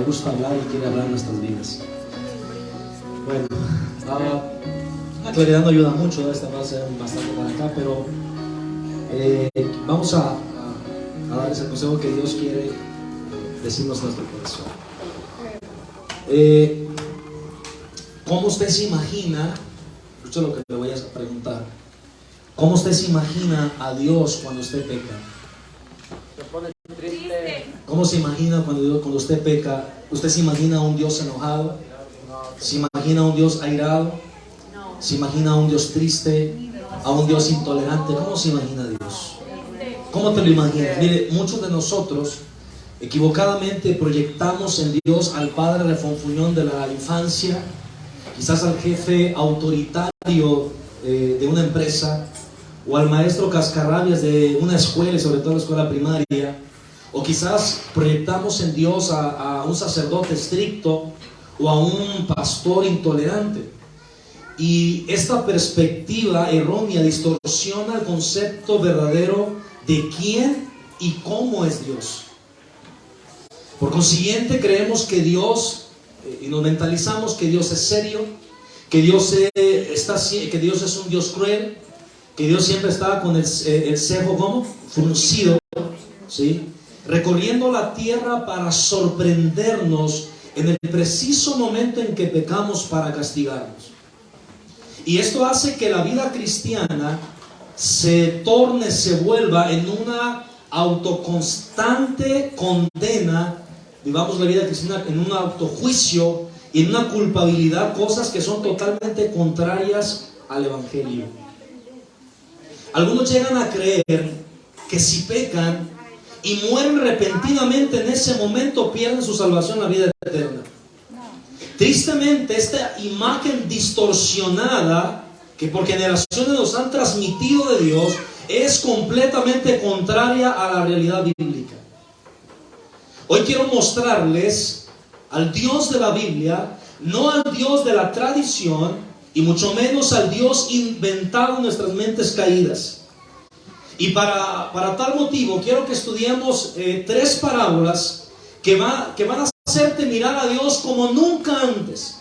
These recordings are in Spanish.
gusta hablar y quiere hablar en nuestras vidas. Bueno, la claridad no ayuda mucho, esta va a ser bastante para acá, pero vamos a darles el consejo que Dios quiere decirnos nuestro corazón. ¿Cómo usted se imagina? Escucha lo que le voy a preguntar. ¿Cómo usted se imagina a Dios cuando usted peca? Se pone triste. ¿Cómo se imagina cuando usted peca? ¿Usted se imagina a un Dios enojado? ¿Se imagina a un Dios airado? ¿Se imagina a un Dios triste? ¿A un Dios intolerante? ¿Cómo se imagina a Dios? ¿Cómo te lo imaginas? Mire, muchos de nosotros equivocadamente proyectamos en Dios al padre refonfuñón de la infancia, quizás al jefe autoritario de una empresa, o al maestro cascarrabias de una escuela, y sobre todo la escuela primaria, o quizás proyectamos en Dios a un sacerdote estricto o a un pastor intolerante. Y esta perspectiva errónea distorsiona el concepto verdadero de quién y cómo es Dios. Por consiguiente, creemos que Dios, y nos mentalizamos que Dios es serio, que Dios es un Dios cruel, que Dios siempre está con el cejo como fruncido, ¿sí? Recorriendo la tierra para sorprendernos en el preciso momento en que pecamos para castigarnos. Y esto hace que la vida cristiana se vuelva en una autoconstante condena, vivamos la vida cristiana en un autojuicio y en una culpabilidad, cosas que son totalmente contrarias al Evangelio. Algunos llegan a creer que si pecan y mueren repentinamente en ese momento, pierden su salvación, la vida eterna. Tristemente, esta imagen distorsionada que por generaciones nos han transmitido de Dios es completamente contraria a la realidad bíblica. Hoy quiero mostrarles al Dios de la Biblia, no al Dios de la tradición, y mucho menos al Dios inventado en nuestras mentes caídas. Y para tal motivo quiero que estudiemos 3 parábolas que van a hacerte mirar a Dios como nunca antes.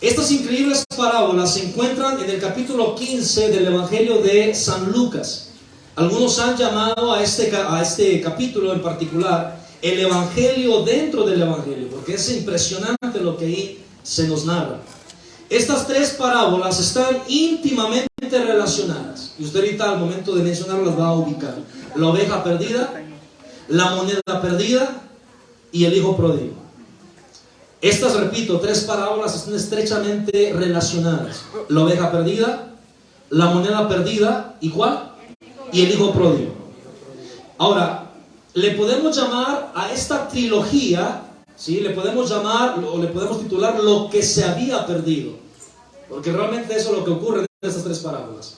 Estas increíbles parábolas se encuentran en el capítulo 15 del Evangelio de San Lucas. Algunos han llamado a este capítulo en particular el Evangelio dentro del Evangelio, porque es impresionante lo que ahí se nos narra. Estas 3 parábolas están íntimamente relacionadas, y usted ahorita al momento de mencionarlas las va a ubicar: la oveja perdida, la moneda perdida y el hijo pródigo. Estas, repito, 3 parábolas están estrechamente relacionadas: la oveja perdida, la moneda perdida y ¿cuál? Y el hijo pródigo. Ahora, le podemos llamar a esta trilogía, ¿sí? Le podemos llamar o le podemos titular lo que se había perdido, porque realmente eso es lo que ocurre en estas 3 parábolas.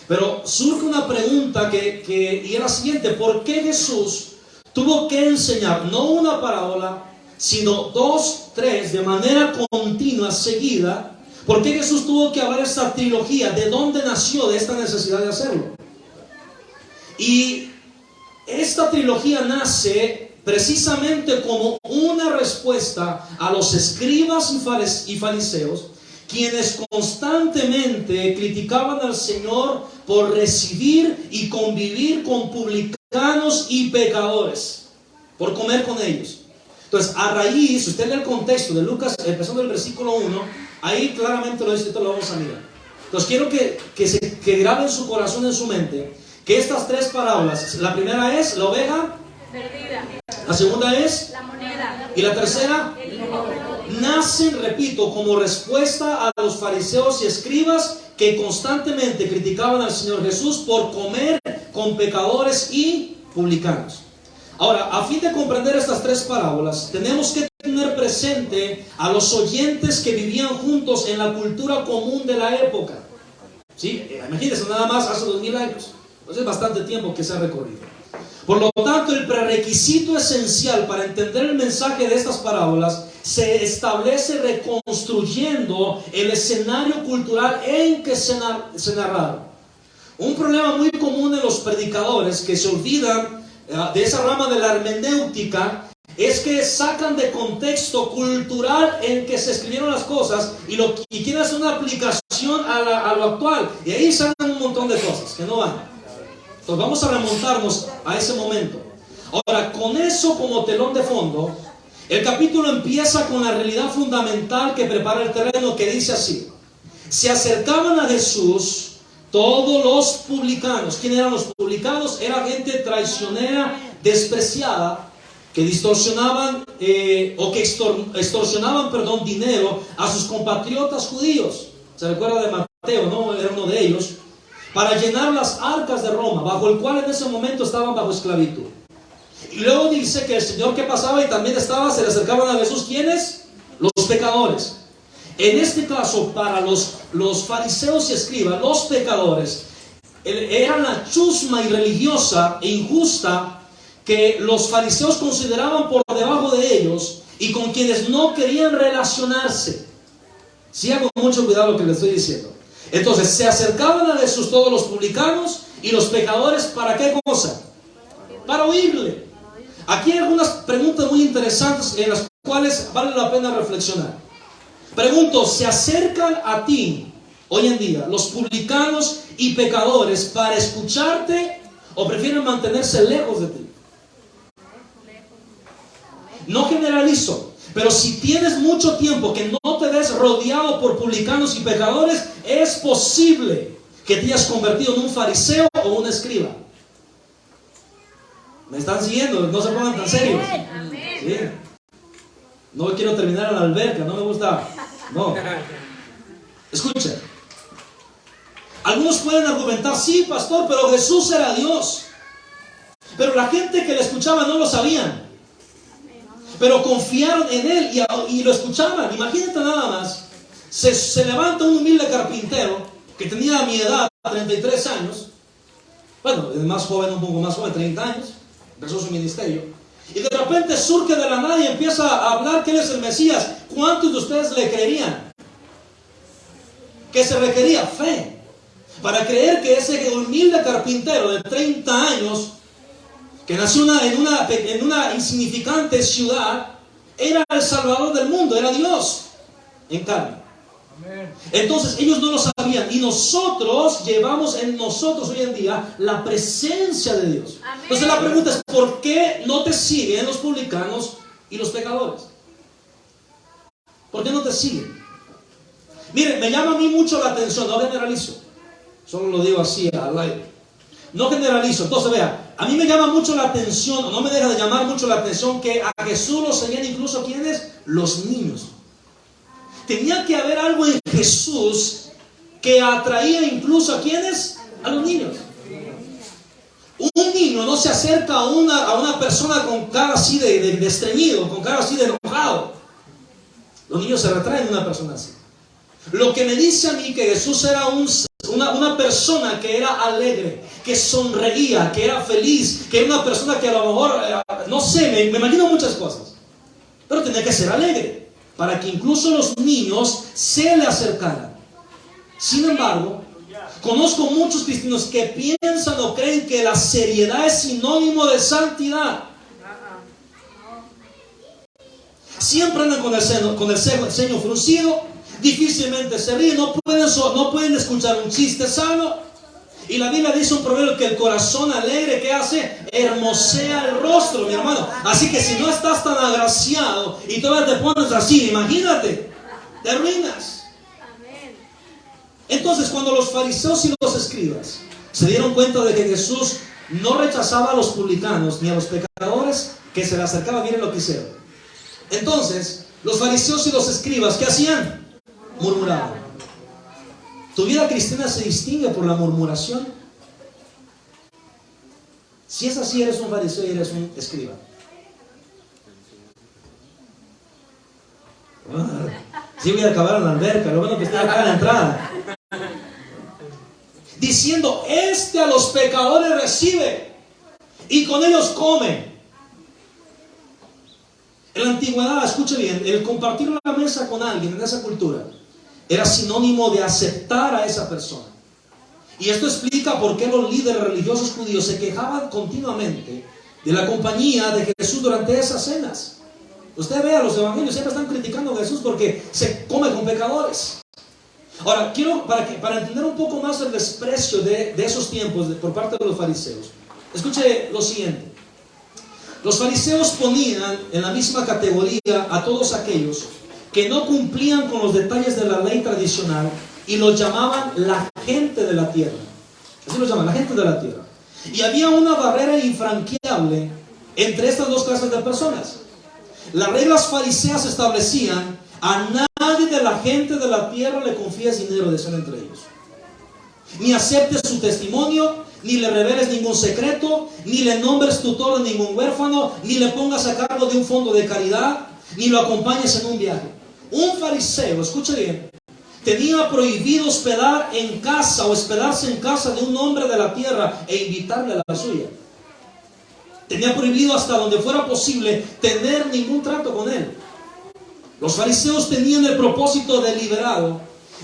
Pero surge una pregunta y es la siguiente: ¿por qué Jesús tuvo que enseñar no una parábola, sino 2, 3 de manera continua, seguida? ¿Por qué Jesús tuvo que hablar esta trilogía? ¿De dónde nació de esta necesidad de hacerlo? Y esta trilogía nace precisamente como una respuesta a los escribas y fariseos, quienes constantemente criticaban al Señor por recibir y convivir con publicanos y pecadores, por comer con ellos. Entonces, a raíz, si usted lee el contexto de Lucas, empezando el versículo 1, ahí claramente lo dice, lo vamos a mirar. Entonces, quiero que grabe en su corazón, en su mente, que estas 3 parábolas, la primera es la oveja perdida, la segunda es la moneda, y la tercera, el hijo pródigo. nacen, repito, como respuesta a los fariseos y escribas que constantemente criticaban al Señor Jesús por comer con pecadores y publicanos. Ahora, a fin de comprender estas 3 parábolas, tenemos que tener presente a los oyentes que vivían juntos en la cultura común de la época. ¿Sí? Imagínense, nada más hace 2000 años. Entonces es bastante tiempo que se ha recorrido. Por lo tanto, el prerequisito esencial para entender el mensaje de estas parábolas se establece reconstruyendo el escenario cultural en que se narraron. Un problema muy común en los predicadores que se olvidan de esa rama de la hermenéutica es que sacan de contexto cultural en que se escribieron las cosas y quieren hacer una aplicación a lo actual. Y ahí salen un montón de cosas que no van. Entonces vamos a remontarnos a ese momento. Ahora, con eso como telón de fondo, el capítulo empieza con la realidad fundamental que prepara el terreno, que dice así: se acercaban a Jesús todos los publicanos. ¿Quién eran los publicanos? Era gente traicionera, despreciada, que distorsionaban extorsionaban dinero a sus compatriotas judíos. Se recuerda de Mateo, ¿no? Era uno de ellos, para llenar las arcas de Roma, bajo el cual en ese momento estaban bajo esclavitud. Y luego dice que el Señor que pasaba y también se le acercaban a Jesús, ¿quiénes? Los pecadores. En este caso, para los fariseos y escribas, los pecadores eran la chusma irreligiosa e injusta que los fariseos consideraban por debajo de ellos y con quienes no querían relacionarse. Siga con mucho cuidado lo que les estoy diciendo. Entonces, se acercaban a Jesús todos los publicanos y los pecadores, ¿para qué cosa? Para oírle. Aquí hay algunas preguntas muy interesantes en las cuales vale la pena reflexionar. Pregunto, ¿se acercan a ti hoy en día los publicanos y pecadores para escucharte o prefieren mantenerse lejos de ti? No generalizo, pero si tienes mucho tiempo que no te ves rodeado por publicanos y pecadores, es posible que te hayas convertido en un fariseo o un escriba. ¿Me están siguiendo? No se pongan tan serios. ¿Sí? No quiero terminar en la alberca, no me gusta. No. Escuchen. Algunos pueden argumentar, sí, pastor, pero Jesús era Dios. Pero la gente que le escuchaba no lo sabían. Pero confiaron en Él y lo escuchaban. Imagínate nada más. Se levanta un humilde carpintero que tenía mi edad, 33 años. Bueno, el más joven, un poco más joven, 30 años. Empezó su ministerio. Y de repente surge de la nada y empieza a hablar que Él es el Mesías. ¿Cuántos de ustedes le creerían? Que se requería fe para creer que ese humilde carpintero de 30 años, que nació en una insignificante ciudad, era el Salvador del mundo, era Dios en carne. Entonces ellos no lo sabían, y nosotros llevamos en nosotros hoy en día la presencia de Dios. Amén. Entonces la pregunta es, ¿por qué no te siguen los publicanos y los pecadores? ¿Por qué no te siguen? Miren, me llama a mí mucho la atención, no generalizo, solo lo digo así al aire, no generalizo. Entonces vea, a mí me llama mucho la atención, o no me deja de llamar mucho la atención, que a Jesús lo seguían incluso ¿quiénes? Los niños. Tenía que haber algo en Jesús que atraía incluso ¿a quiénes? A los niños. Un niño no se acerca a una persona con cara así de estreñido, con cara así de enojado. Los niños se retraen de una persona así. Lo que me dice a mí que Jesús era una persona que era alegre, que sonreía, que era feliz, que era una persona que a lo mejor, no sé, me imagino muchas cosas, pero tenía que ser alegre para que incluso los niños se le acercaran. Sin embargo, conozco muchos cristianos que piensan o creen que la seriedad es sinónimo de santidad. Siempre andan con el ceño fruncido, difícilmente se ríen, no pueden escuchar un chiste sano. Y la Biblia dice un proverbio que el corazón alegre, ¿qué hace? Hermosea el rostro, mi hermano. Así que si no estás tan agraciado y todavía te pones así, imagínate, te arruinas. Entonces, cuando los fariseos y los escribas se dieron cuenta de que Jesús no rechazaba a los publicanos ni a los pecadores que se le acercaban, miren lo que hicieron. Entonces, los fariseos y los escribas, ¿qué hacían? Murmuraban. ¿Tu vida cristiana se distingue por la murmuración? Si es así, eres un fariseo y eres un escriba. Sí, voy a acabar en la alberca, lo bueno que está acá en la entrada. Diciendo, a los pecadores recibe y con ellos come. En la antigüedad, escuche bien, el compartir la mesa con alguien en esa cultura era sinónimo de aceptar a esa persona. Y esto explica por qué los líderes religiosos judíos se quejaban continuamente de la compañía de Jesús durante esas cenas. Usted vea, los evangelios siempre están criticando a Jesús porque se come con pecadores. Ahora, quiero, para entender un poco más el desprecio de esos tiempos por parte de los fariseos, escuche lo siguiente. Los fariseos ponían en la misma categoría a todos aquellos que no cumplían con los detalles de la ley tradicional y los llamaban la gente de la tierra. Así los llaman, la gente de la tierra. Y había una barrera infranqueable entre estas dos clases de personas. Las reglas fariseas establecían: a nadie de la gente de la tierra le confíes dinero, decían entre ellos. Ni aceptes su testimonio, ni le reveles ningún secreto, ni le nombres tutor de ningún huérfano, ni le pongas a cargo de un fondo de caridad, ni lo acompañes en un viaje. Un fariseo, escuche bien, tenía prohibido hospedar en casa o hospedarse en casa de un hombre de la tierra e invitarle a la suya. Tenía prohibido, hasta donde fuera posible, tener ningún trato con él. Los fariseos tenían el propósito deliberado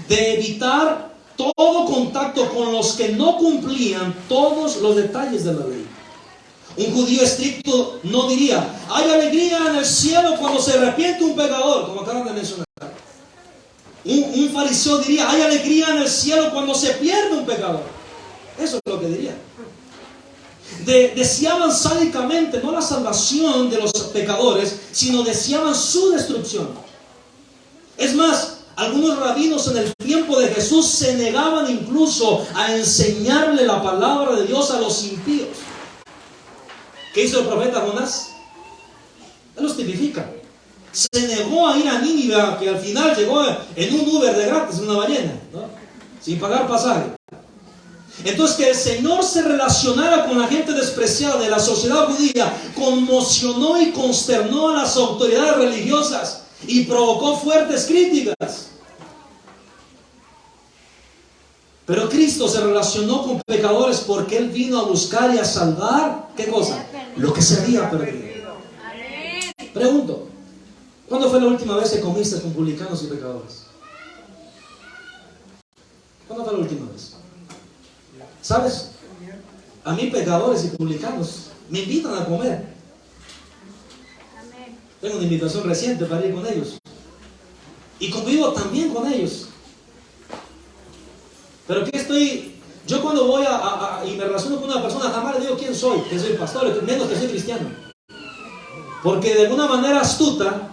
de evitar todo contacto con los que no cumplían todos los detalles de la ley. Un judío estricto no diría: hay alegría en el cielo cuando se arrepiente un pecador, como acaban de mencionar. Un fariseo diría: hay alegría en el cielo cuando se pierde un pecador. Eso es lo que diría. Deseaban sádicamente no la salvación de los pecadores, sino deseaban su destrucción. Es más, algunos rabinos en el tiempo de Jesús se negaban incluso a enseñarle la palabra de Dios a los impíos. ¿Qué hizo el profeta Jonás? Él los tipifica. Se negó a ir a Nínive, que al final llegó en un Uber de gratis, en una ballena, ¿no? Sin pagar pasaje. Entonces, que el Señor se relacionara con la gente despreciada de la sociedad judía conmocionó y consternó a las autoridades religiosas y provocó fuertes críticas. Pero Cristo se relacionó con pecadores porque Él vino a buscar y a salvar, ¿qué cosa? Lo que se había perdido. Pregunto, ¿cuándo fue la última vez que comiste con publicanos y pecadores? ¿Cuándo fue la última vez? ¿Sabes? A mí pecadores y publicanos me invitan a comer. Tengo una invitación reciente para ir con ellos. Y convivo también con ellos. Pero ¿qué estoy? Yo cuando voy y me relaciono con una persona, jamás le digo quién soy, que soy pastor, menos que soy cristiano. Porque de alguna manera astuta,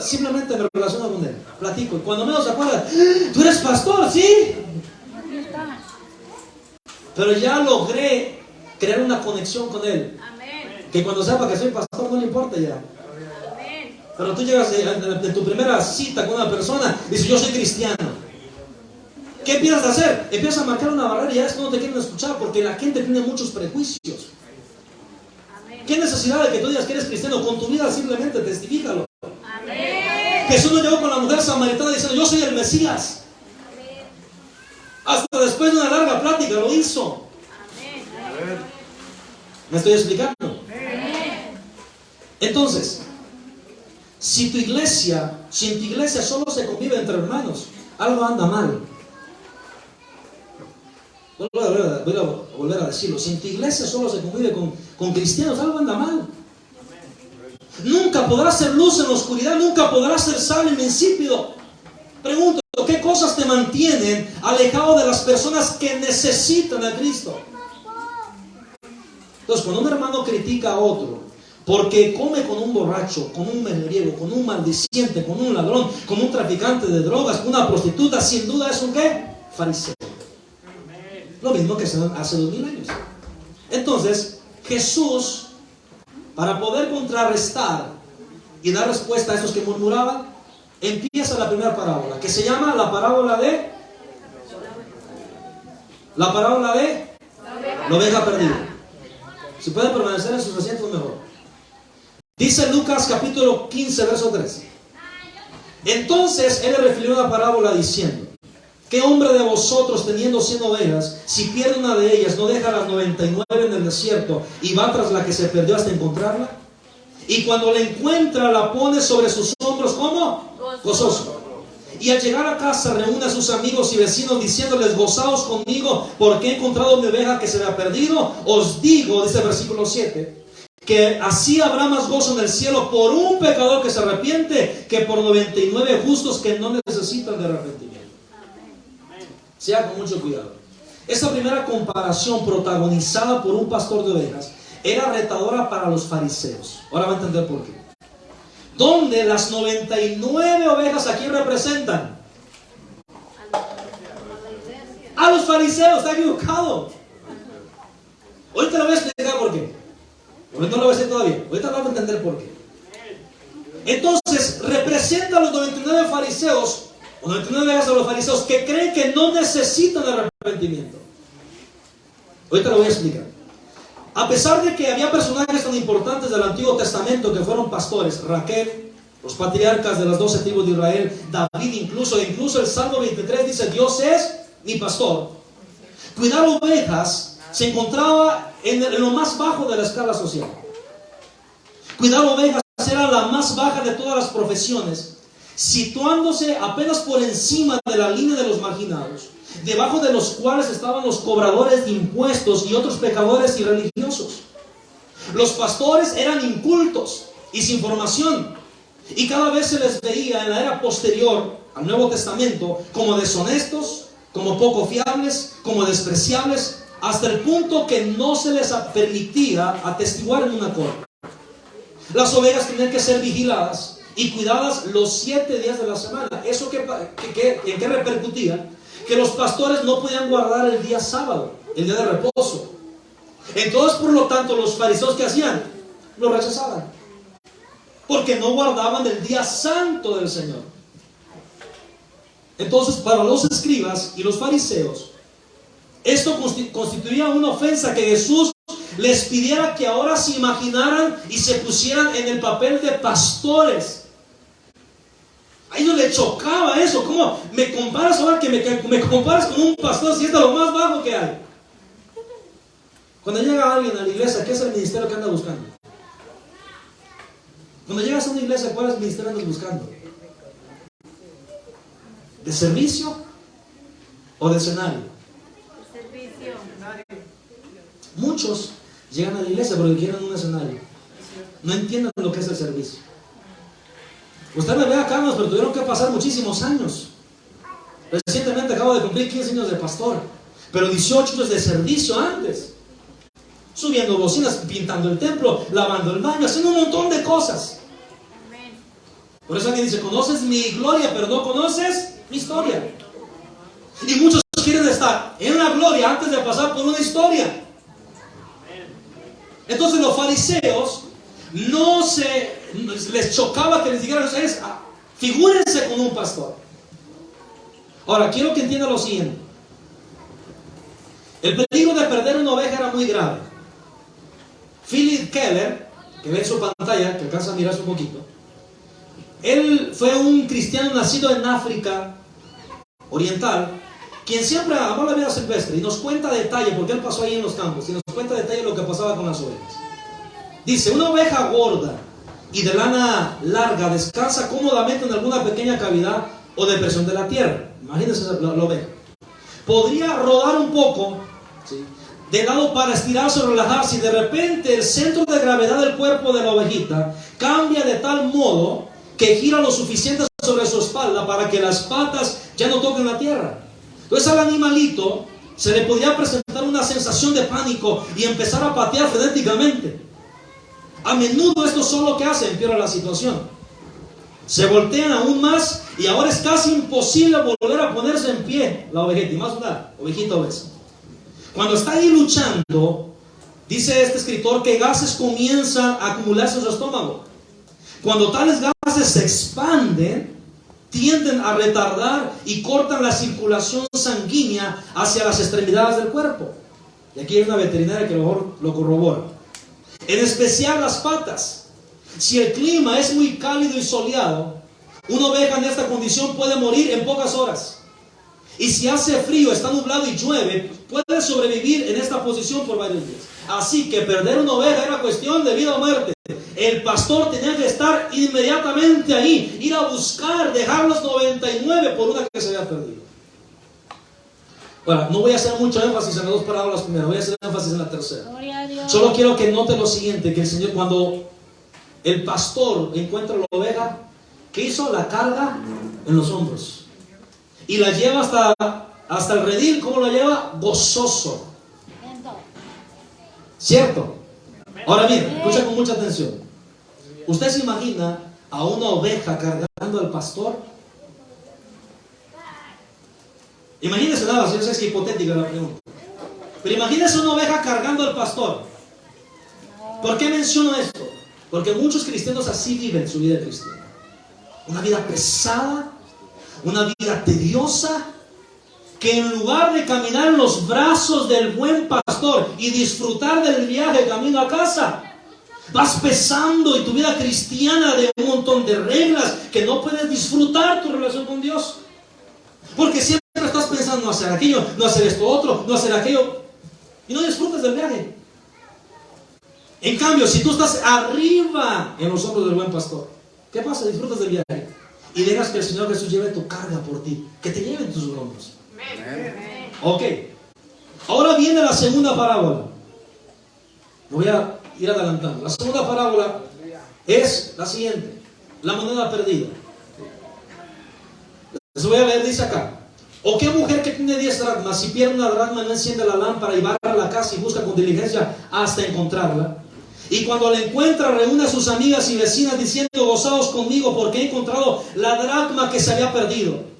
simplemente me relaciono con él, platico. Y cuando menos se acuerda: ¿tú eres pastor? ¿Sí? Pero ya logré crear una conexión con él. Amén. Que cuando sepa que soy pastor no le importa ya. Amén. Pero tú llegas en tu primera cita con una persona y dices: yo soy cristiano. ¿Qué empiezas a hacer? Empiezas a marcar una barrera y ya es que no te quieren escuchar porque la gente tiene muchos prejuicios. Amén. ¿Qué necesidad de que tú digas que eres cristiano? Con tu vida simplemente testifícalo. Amén. Jesús no llegó con la mujer samaritana diciendo: yo soy el Mesías. Hasta después de una larga plática lo hizo. Amén. ¿Me estoy explicando? Amén. Entonces, si en tu iglesia solo se convive entre hermanos, algo anda mal. Voy a volver a decirlo. Si en tu iglesia solo se convive con cristianos, algo anda mal. Nunca podrás ser luz en la oscuridad, nunca podrás ser sal en el insípido. Pregunto: ¿qué cosas te mantienen alejado de las personas que necesitan a Cristo? Entonces, cuando un hermano critica a otro porque come con un borracho, con un mujeriego, con un maldiciente, con un ladrón, con un traficante de drogas, con una prostituta, sin duda es un ¿qué? Fariseo. Lo mismo que hace 2000 años. Entonces, Jesús, para poder contrarrestar y dar respuesta a esos que murmuraban, empieza la primera parábola, que se llama la parábola de la oveja perdida. Si pueden permanecer en sus asientos, mejor. Dice Lucas capítulo 15, verso 13. Entonces él le refirió una parábola diciendo: ¿qué hombre de vosotros, teniendo 100 ovejas, si pierde una de ellas, no deja las 99 en el desierto y va tras la que se perdió hasta encontrarla? Y cuando la encuentra, la pone sobre sus hombros, ¿cómo? Gozoso. Y al llegar a casa reúne a sus amigos y vecinos diciéndoles: gozaos conmigo porque he encontrado mi oveja que se me ha perdido. Os digo, dice el versículo 7, que así habrá más gozo en el cielo por un pecador que se arrepiente que por 99 justos que no necesitan de arrepentimiento. Sea con mucho cuidado. Esta primera comparación protagonizada por un pastor de ovejas era retadora para los fariseos. Ahora va a entender por qué. Donde las 99 ovejas, ¿a quién representan? A los fariseos. Está equivocado. Ahorita le voy a explicar por qué. Ahorita no lo voy a decir todavía. Ahorita lo voy a entender por qué. Entonces, representa a los 99 fariseos, o 99 ovejas de los fariseos, que creen que no necesitan arrepentimiento. Ahorita lo voy a explicar. A pesar de que había personajes tan importantes del Antiguo Testamento que fueron pastores, Raquel, los patriarcas de las 12 tribus de Israel, David incluso el Salmo 23 dice: Dios es mi pastor. Cuidar ovejas se encontraba en lo más bajo de la escala social. Cuidar ovejas era la más baja de todas las profesiones, situándose apenas por encima de la línea de los marginados, debajo de los cuales estaban los cobradores de impuestos y otros pecadores y religiosos. Los pastores eran incultos y sin formación, y cada vez se les veía en la era posterior al Nuevo Testamento como deshonestos, como poco fiables, como despreciables, hasta el punto que no se les permitía atestiguar en una corte. Las ovejas tenían que ser vigiladas y cuidadas los 7 días de la semana. ¿Eso en qué repercutía? Que los pastores no podían guardar el día sábado, el día de reposo. Entonces, por lo tanto, los fariseos, ¿qué hacían? Lo rechazaban, porque no guardaban el día santo del Señor. Entonces, para los escribas y los fariseos, esto constituía una ofensa, que Jesús les pidiera que ahora se imaginaran y se pusieran en el papel de pastores. A ellos les chocaba eso. ¿Cómo me comparas ahora que me comparas con un pastor si es de lo más bajo que hay? Cuando llega alguien a la iglesia, ¿qué es el ministerio que anda buscando? Cuando llegas a una iglesia, ¿cuál es el ministerio que andas buscando? ¿De servicio o de escenario? Servicio. Muchos llegan a la iglesia porque quieren un escenario. No entienden lo que es el servicio. Usted me ve acá, pero tuvieron que pasar muchísimos años. Recientemente acabo de cumplir 15 años de pastor, pero 18 años de servicio antes. Subiendo bocinas, pintando el templo, lavando el baño, haciendo un montón de cosas. Por eso alguien dice: conoces mi gloria, pero no conoces mi historia. Y muchos quieren estar en la gloria antes de pasar por una historia. Entonces los fariseos les chocaba que les dijeran: ustedes figúrense con un pastor. Ahora quiero que entiendan lo siguiente: el peligro de perder una oveja era muy grave. Philip Keller, que ve en su pantalla, que alcanza a mirarse un poquito, él fue un cristiano nacido en África Oriental, quien siempre amó la vida silvestre, y nos cuenta detalle, porque él pasó ahí en los campos, y nos cuenta detalle lo que pasaba con las ovejas. Dice: una oveja gorda y de lana larga descansa cómodamente en alguna pequeña cavidad o depresión de la tierra. Imagínense la oveja. Podría rodar un poco, ¿sí?, de lado para estirarse o relajarse, y de repente el centro de gravedad del cuerpo de la ovejita cambia de tal modo que gira lo suficiente sobre su espalda para que las patas ya no toquen la tierra. Entonces al animalito se le podía presentar una sensación de pánico y empezar a patear frenéticamente. A menudo esto solo que hace empeora la situación. Se voltean aún más y ahora es casi imposible volver a ponerse en pie la ovejita, y más una ovejita obesa. Cuando está ahí luchando, dice este escritor que gases comienzan a acumularse en su estómago. Cuando tales gases se expanden, tienden a retardar y cortan la circulación sanguínea hacia las extremidades del cuerpo. Y aquí hay una veterinaria que mejor lo corrobora. En especial las patas. Si el clima es muy cálido y soleado, una oveja en esta condición puede morir en pocas horas. Y si hace frío, está nublado y llueve, puede sobrevivir en esta posición por varios días. Así que perder una oveja era cuestión de vida o muerte. El pastor tenía que estar inmediatamente ahí, ir a buscar, dejar los 99 por una que se había perdido. Bueno, no voy a hacer mucho énfasis en las dos parábolas primeras, voy a hacer énfasis en la tercera. Solo quiero que note lo siguiente, que el Señor, cuando el pastor encuentra la oveja, ¿qué hizo? La carga en los hombros y la lleva hasta el redil. ¿Cómo la lleva? Gozoso. ¿Cierto? Ahora bien, escucha con mucha atención. ¿Usted se imagina a una oveja cargando al pastor? Imagínese nada, si yo sé que es hipotética la pregunta. Pero imagínese una oveja cargando al pastor. ¿Por qué menciono esto? Porque muchos cristianos así viven su vida cristiana. Una vida pesada, una vida tediosa, que en lugar de caminar en los brazos del buen pastor y disfrutar del viaje camino a casa, vas pesando y tu vida cristiana de un montón de reglas que no puedes disfrutar tu relación con Dios. Porque siempre estás pensando no hacer aquello, no hacer esto otro, no hacer aquello, y no disfrutas del viaje. En cambio, si tú estás arriba en los hombros del buen pastor, ¿qué pasa? Disfrutas del viaje y dejas que el Señor Jesús lleve tu carga por ti, que te lleve en tus hombros. Ok, ahora viene la segunda parábola. Voy a ir adelantando. La segunda parábola es la siguiente: la moneda perdida. Les voy a leer, dice acá: ¿o qué mujer que tiene 10 dracmas, si pierde una dracma, no enciende la lámpara y barra la casa y busca con diligencia hasta encontrarla? Y cuando la encuentra, reúne a sus amigas y vecinas diciendo: gozaos conmigo porque he encontrado la dracma que se había perdido.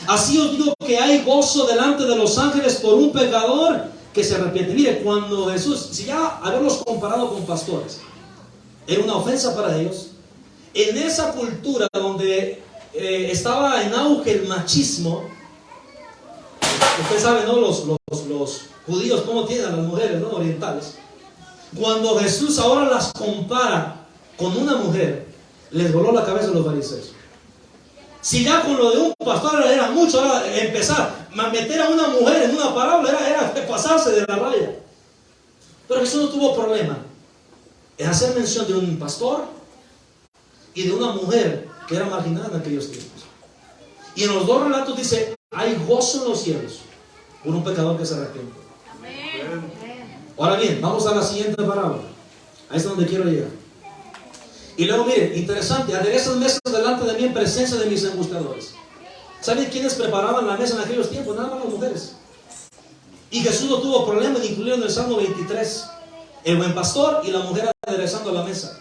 Así os digo que hay gozo delante de los ángeles por un pecador que se arrepiente. Mire, cuando Jesús, si ya haberlos comparado con pastores era una ofensa para ellos, en esa cultura donde estaba en auge el machismo, usted sabe, ¿no? Los judíos cómo tienen a las mujeres, ¿no? Orientales. Cuando Jesús ahora las compara con una mujer, les voló la cabeza a los fariseos. Si ya con lo de un pastor era mucho, ahora empezar a meter a una mujer en una parábola era pasarse de la raya. Pero Jesús no tuvo problema en hacer mención de un pastor y de una mujer que era marginada en aquellos tiempos. Y en los dos relatos dice: hay gozo en los cielos por un pecador que se arrepiente. Ahora bien, vamos a la siguiente parábola. Ahí es donde quiero llegar. Y luego miren, interesante: aderezan mesas delante de mí en presencia de mis embustadores. ¿Saben quiénes preparaban la mesa en aquellos tiempos? Nada más las mujeres. Y Jesús no tuvo problema en incluirlo en el Salmo 23. El buen pastor y la mujer aderezando la mesa.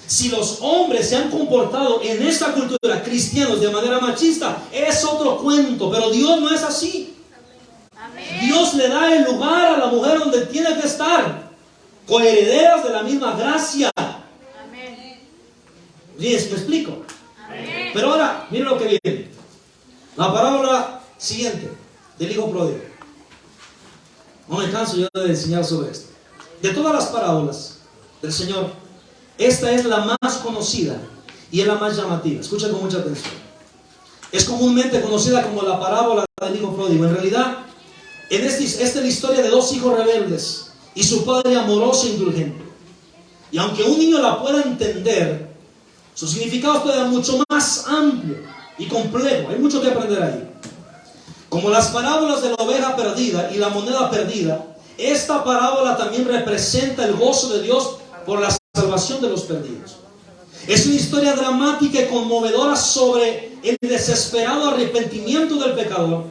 Si los hombres se han comportado en esta cultura cristianos de manera machista, es otro cuento. Pero Dios no es así. Dios le da el lugar a la mujer donde tiene que estar, coherederas de la misma gracia. ¿Sí? ¿Me explico? Amén. Pero ahora, miren lo que viene. La parábola siguiente del hijo pródigo. No me canso yo de enseñar sobre esto. De todas las parábolas del Señor, esta es la más conocida y es la más llamativa. Escucha con mucha atención. Es comúnmente conocida como la parábola del hijo pródigo. En realidad, esta es la historia de dos hijos rebeldes y su padre amoroso e indulgente. Y aunque un niño la pueda entender, su significado es todavía mucho más amplio y complejo. Hay mucho que aprender ahí. Como las parábolas de la oveja perdida y la moneda perdida, esta parábola también representa el gozo de Dios por la salvación de los perdidos. Es una historia dramática y conmovedora sobre el desesperado arrepentimiento del pecador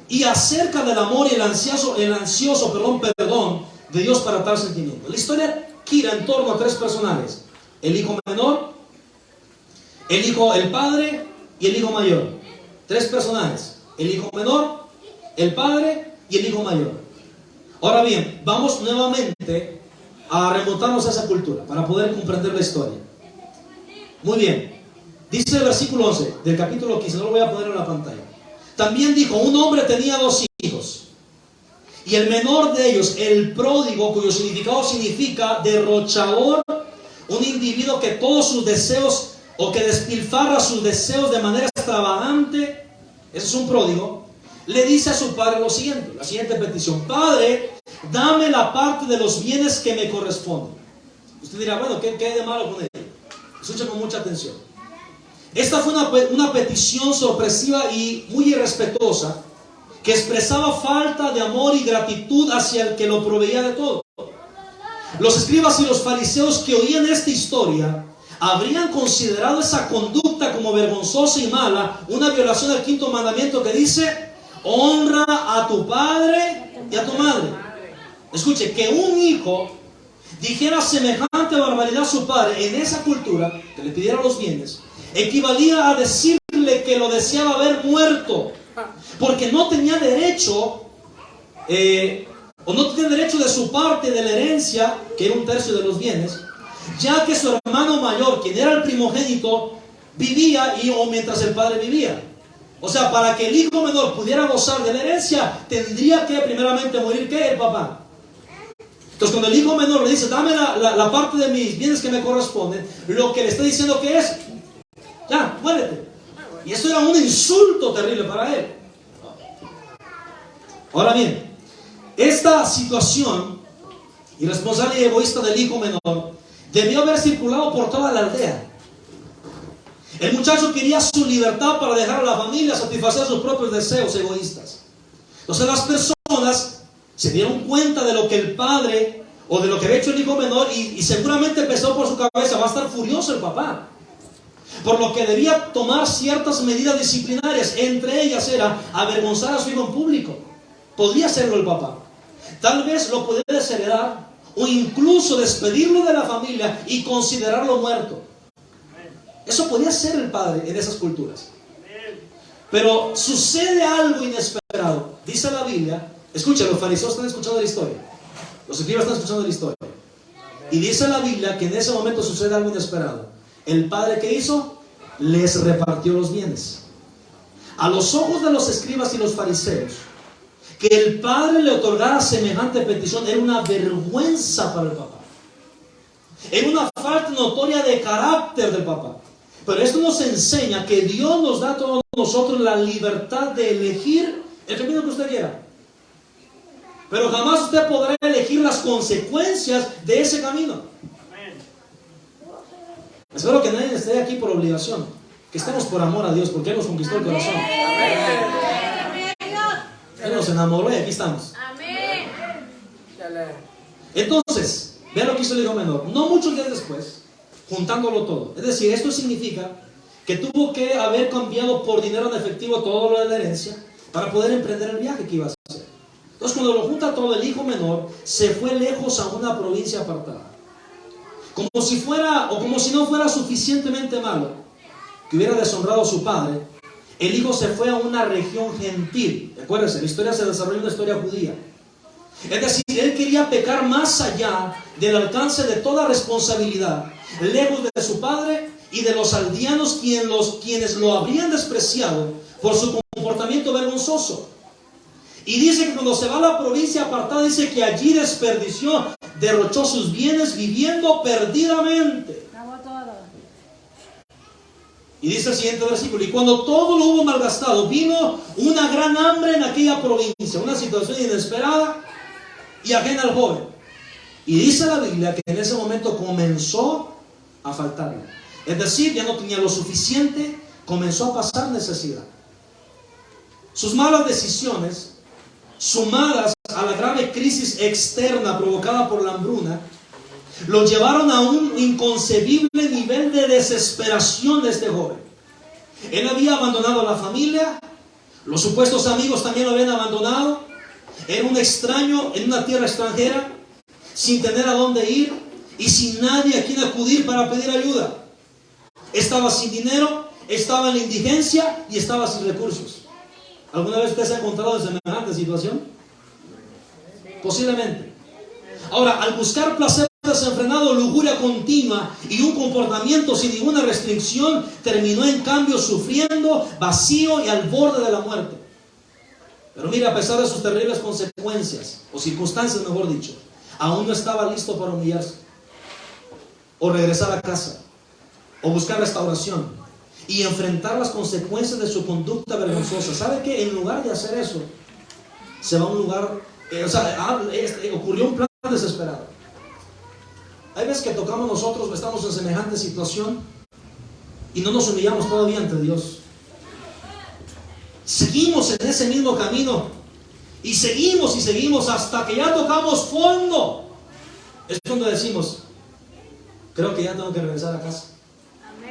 y acerca del amor y el ansioso perdón de Dios para tal sentimiento. La historia gira en torno a tres personajes: el hijo menor, el padre y el hijo mayor. Tres personajes: el hijo menor, el padre y el hijo mayor. Ahora bien, vamos nuevamente a remontarnos a esa cultura para poder comprender la historia. Muy bien, dice el versículo 11 del capítulo 15, no lo voy a poner en la pantalla. También dijo: un hombre tenía 2 hijos, y el menor de ellos, el pródigo, cuyo significado significa derrochador, un individuo que todos sus deseos, o que despilfarra sus deseos de manera extravagante, ese es un pródigo, le dice a su padre lo siguiente, la siguiente petición: Padre, dame la parte de los bienes que me corresponden. Usted dirá, bueno, ¿qué hay de malo con ella? Escucha con mucha atención. Esta fue una petición sorpresiva y muy irrespetuosa, que expresaba falta de amor y gratitud hacia el que lo proveía de todo. Los escribas y los fariseos que oían esta historia habrían considerado esa conducta como vergonzosa y mala, una violación al quinto mandamiento que dice: honra a tu padre y a tu madre. Escuche, que un hijo dijera semejante barbaridad a su padre en esa cultura, que le pidiera los bienes, equivalía a decirle que lo deseaba ver muerto, porque no tenía derecho o no tenía derecho de su parte de la herencia, que era 1/3 de los bienes, ya que su hermano mayor, quien era el primogénito, vivía o mientras el padre vivía. O sea, para que el hijo menor pudiera gozar de la herencia, tendría que primeramente morir, ¿qué? El papá. Entonces, cuando el hijo menor le dice, dame la parte de mis bienes que me corresponden, lo que le está diciendo que es, ya, muérete. Y eso era un insulto terrible para él. Ahora bien, esta situación irresponsable y egoísta del hijo menor debió haber circulado por toda la aldea. El muchacho quería su libertad para dejar a la familia, satisfacer sus propios deseos egoístas. Entonces las personas se dieron cuenta de lo que el padre o de lo que había hecho el hijo menor y seguramente empezó por su cabeza, va a estar furioso el papá. Por lo que debía tomar ciertas medidas disciplinarias. Entre ellas era avergonzar a su hijo en público. Podría hacerlo el papá. Tal vez lo pudiera desheredar o incluso despedirlo de la familia y considerarlo muerto. Eso podía ser el padre en esas culturas. Pero sucede algo inesperado. Dice la Biblia, escucha, los fariseos están escuchando la historia, los escribas están escuchando la historia, y dice la Biblia que en ese momento sucede algo inesperado. El padre, ¿qué hizo? Les repartió los bienes. A los ojos de los escribas y los fariseos, que el padre le otorgara semejante petición era una vergüenza para el papá. Era una falta notoria de carácter del papá. Pero esto nos enseña que Dios nos da a todos nosotros la libertad de elegir el camino que usted quiera. Pero jamás usted podrá elegir las consecuencias de ese camino. Espero que nadie esté aquí por obligación, que estemos por amor a Dios, porque Él nos conquistó el corazón. Él nos enamoró y aquí estamos. Entonces, vean lo que hizo el hijo menor. No muchos días después, juntándolo todo. Es decir, esto significa que tuvo que haber cambiado por dinero en efectivo todo lo de la herencia para poder emprender el viaje que iba a hacer. Entonces, cuando lo junta todo, el hijo menor se fue lejos a una provincia apartada. Como si no fuera suficientemente malo que hubiera deshonrado a su padre, el hijo se fue a una región gentil. Acuérdense, la historia se desarrolla en una historia judía. Es decir, él quería pecar más allá del alcance de toda responsabilidad, lejos de su padre y de los aldeanos quienes lo habrían despreciado por su comportamiento vergonzoso. Y dice que cuando se va a la provincia apartada, dice que allí desperdició, derrochó sus bienes viviendo perdidamente. Y dice el siguiente versículo: y cuando todo lo hubo malgastado, vino una gran hambre en aquella provincia, una situación inesperada y ajena al joven. Y dice la Biblia que en ese momento comenzó a faltarle. Es decir, ya no tenía lo suficiente, comenzó a pasar necesidad. Sus malas decisiones, sumadas a la grave crisis externa provocada por la hambruna, lo llevaron a un inconcebible nivel de desesperación de este joven. Él había abandonado a la familia, los supuestos amigos también lo habían abandonado, era un extraño en una tierra extranjera, sin tener a dónde ir y sin nadie a quien acudir para pedir ayuda. Estaba sin dinero, estaba en la indigencia y estaba sin recursos. ¿Alguna vez usted se ha encontrado en semejante situación? Posiblemente. Ahora, al buscar placer desenfrenado, lujuria continua y un comportamiento sin ninguna restricción, terminó en cambio sufriendo, vacío y al borde de la muerte. Pero mira, a pesar de sus terribles consecuencias, o circunstancias mejor dicho, aún no estaba listo para humillarse, o regresar a casa, o buscar restauración y enfrentar las consecuencias de su conducta vergonzosa. ¿Sabe qué? En lugar de hacer eso, se va a un lugar, ocurrió un plan desesperado. Hay veces que tocamos nosotros, estamos en semejante situación y no nos humillamos todavía ante Dios. Seguimos en ese mismo camino y seguimos hasta que ya tocamos fondo. Es cuando decimos, creo que ya tengo que regresar a casa.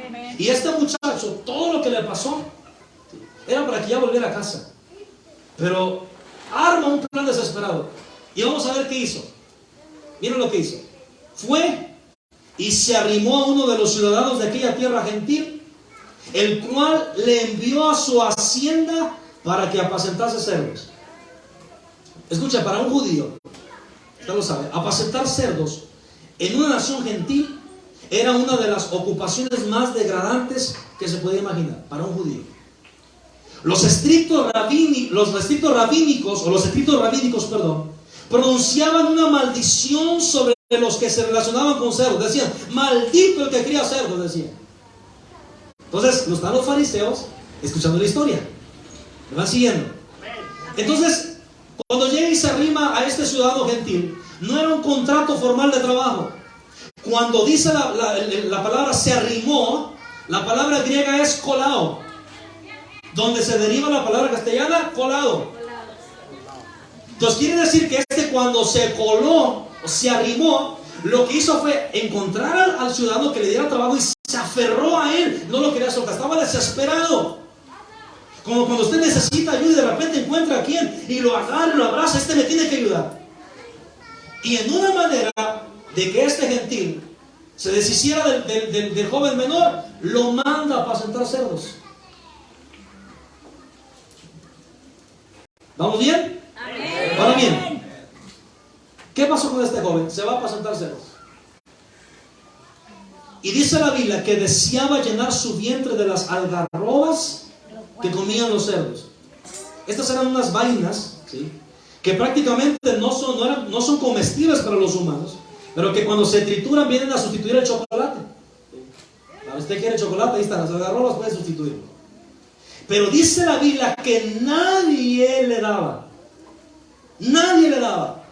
Amén. Y este muchacho, todo lo que le pasó era para que ya volviera a casa. Pero arma un plan desesperado. Y vamos a ver qué hizo. Miren lo que hizo. Fue y se arrimó a uno de los ciudadanos de aquella tierra gentil, el cual le envió a su hacienda para que apacentase cerdos. Escucha, para un judío, usted lo sabe, apacentar cerdos en una nación gentil era una de las ocupaciones más degradantes que se podía imaginar para un judío. Los estrictos rabínicos, pronunciaban una maldición sobre los que se relacionaban con cerdos. Decían, maldito el que cría cerdos, decían. Entonces, están los fariseos escuchando la historia. ¿Me van siguiendo? Entonces, cuando llega y se arrima a este ciudadano gentil, no era un contrato formal de trabajo. Cuando dice la palabra se arrimó, la palabra griega es colao, donde se deriva la palabra castellana colado. Entonces quiere decir que cuando se coló o se arrimó, lo que hizo fue encontrar al ciudadano que le diera trabajo y se aferró a él. No lo quería soltar, estaba desesperado. Como cuando usted necesita ayuda y de repente encuentra a quien y lo agarra, lo abraza, me tiene que ayudar. Y en una manera de que este gentil se deshiciera del joven menor, lo manda a apacentar cerdos. ¿Vamos bien? Amén. Ahora bien, ¿qué pasó con este joven? Se va a apacentar cerdos. Y dice la Biblia que deseaba llenar su vientre de las algarrobas que comían los cerdos. Estas eran unas vainas, ¿sí?, que prácticamente no son comestibles para los humanos, pero que cuando se trituran vienen a sustituir el chocolate. Si usted quiere chocolate, ahí están las algarrobas, puede sustituirlo. Pero dice la Biblia que nadie le daba. Nadie le daba.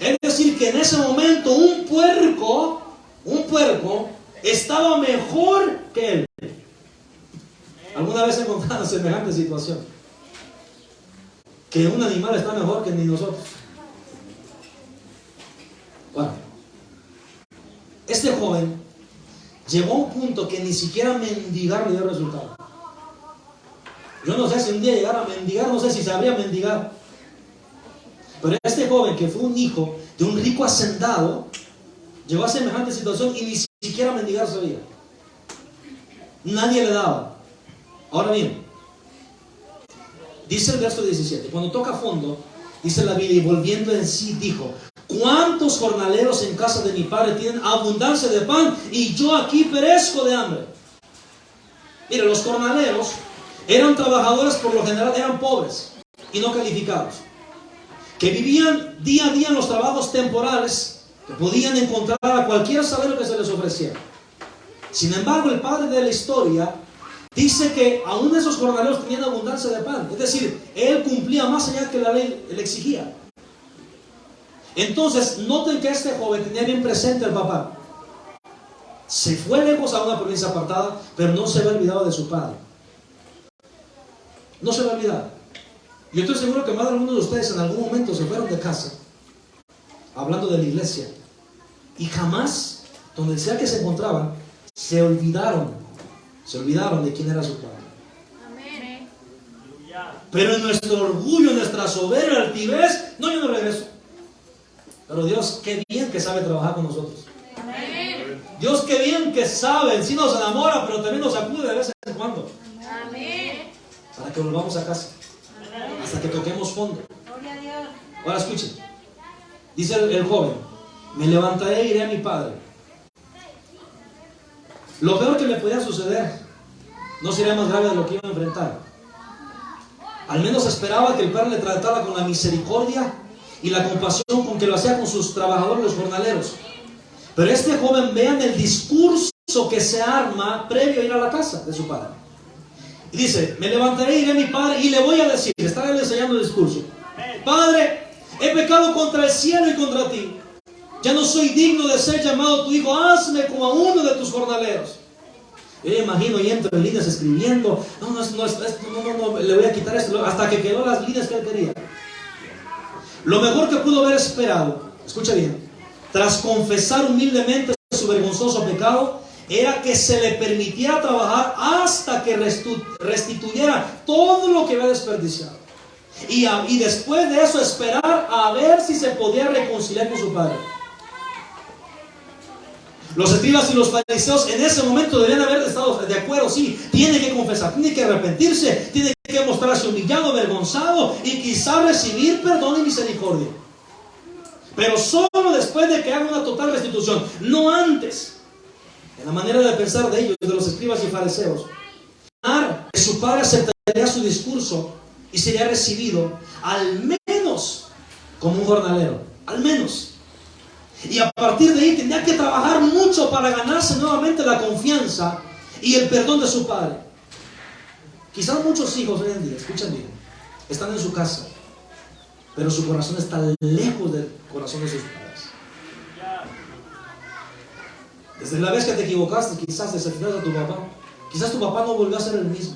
Es decir, que en ese momento un puerco estaba mejor que él. ¿Alguna vez he encontrado semejante situación? Que un animal está mejor que ni nosotros. Bueno, este joven llegó a un punto que ni siquiera mendigar le dio resultado. Yo no sé si un día llegara a mendigar, no sé si sabría mendigar. Pero este joven, que fue un hijo de un rico hacendado, llegó a semejante situación y ni siquiera mendigar sabía. Nadie le daba. Ahora bien, dice el verso 17, cuando toca fondo, dice la Biblia, y volviendo en sí dijo, ¿cuántos jornaleros en casa de mi padre tienen abundancia de pan y yo aquí perezco de hambre? Mire, los jornaleros eran trabajadores, por lo general eran pobres y no calificados, que vivían día a día en los trabajos temporales, que podían encontrar a cualquier salario que se les ofreciera. Sin embargo, el padre de la historia dice que aún esos jornaleros tenían abundancia de pan. Es decir, él cumplía más allá que la ley le exigía. Entonces, noten que este joven tenía bien presente al papá. Se fue lejos a una provincia apartada, pero no se había olvidado de su padre. No se había olvidado. Yo estoy seguro que más de algunos de ustedes en algún momento se fueron de casa, hablando de la iglesia, y jamás, donde sea que se encontraban, se olvidaron de quién era su padre. Amén. Pero en nuestro orgullo, en nuestra soberbia, altivez, no, yo no regreso. Pero Dios, qué bien que sabe trabajar con nosotros. Amén. Dios, qué bien que sabe, sí nos enamora, pero también nos sacude de vez en cuando, Amén. para que volvamos a casa, hasta que toquemos fondo. Gloria a Dios. Ahora escuchen, dice el joven, me levantaré e iré a mi padre. Lo peor que le podía suceder no sería más grave de lo que iba a enfrentar. Al menos esperaba que el padre le tratara con la misericordia y la compasión con que lo hacía con sus trabajadores, los jornaleros. Pero este joven, vean el discurso que se arma previo a ir a la casa de su padre. Y dice, me levantaré e iré a mi padre y le voy a decir, está él enseñando el discurso: Padre, he pecado contra el cielo y contra ti. Ya no soy digno de ser llamado tu hijo, hazme como a uno de tus jornaleros. Yo me imagino y entro en líneas escribiendo, no, le voy a quitar esto, hasta que quedó las líneas que él quería. Lo mejor que pudo haber esperado, escucha bien, tras confesar humildemente su vergonzoso pecado, era que se le permitiera trabajar hasta que restituyera todo lo que había desperdiciado. Y después de eso esperar a ver si se podía reconciliar con su padre. Los escribas y los fariseos en ese momento debían haber estado de acuerdo, sí, tiene que confesar, tiene que arrepentirse, tiene que mostrarse humillado, avergonzado y quizá recibir perdón y misericordia. Pero solo después de que haga una total restitución, no antes. En la manera de pensar de ellos, de los escribas y fariseos, que su padre aceptaría su discurso y sería recibido al menos como un jornalero, al menos. Y a partir de ahí tendría que trabajar mucho para ganarse nuevamente la confianza y el perdón de su padre. Quizás muchos hijos hoy en día, escuchen bien, están en su casa, pero su corazón está lejos del corazón de sus padres. Desde la vez que te equivocaste, quizás decepcionaste a tu papá, quizás tu papá no volvió a ser el mismo.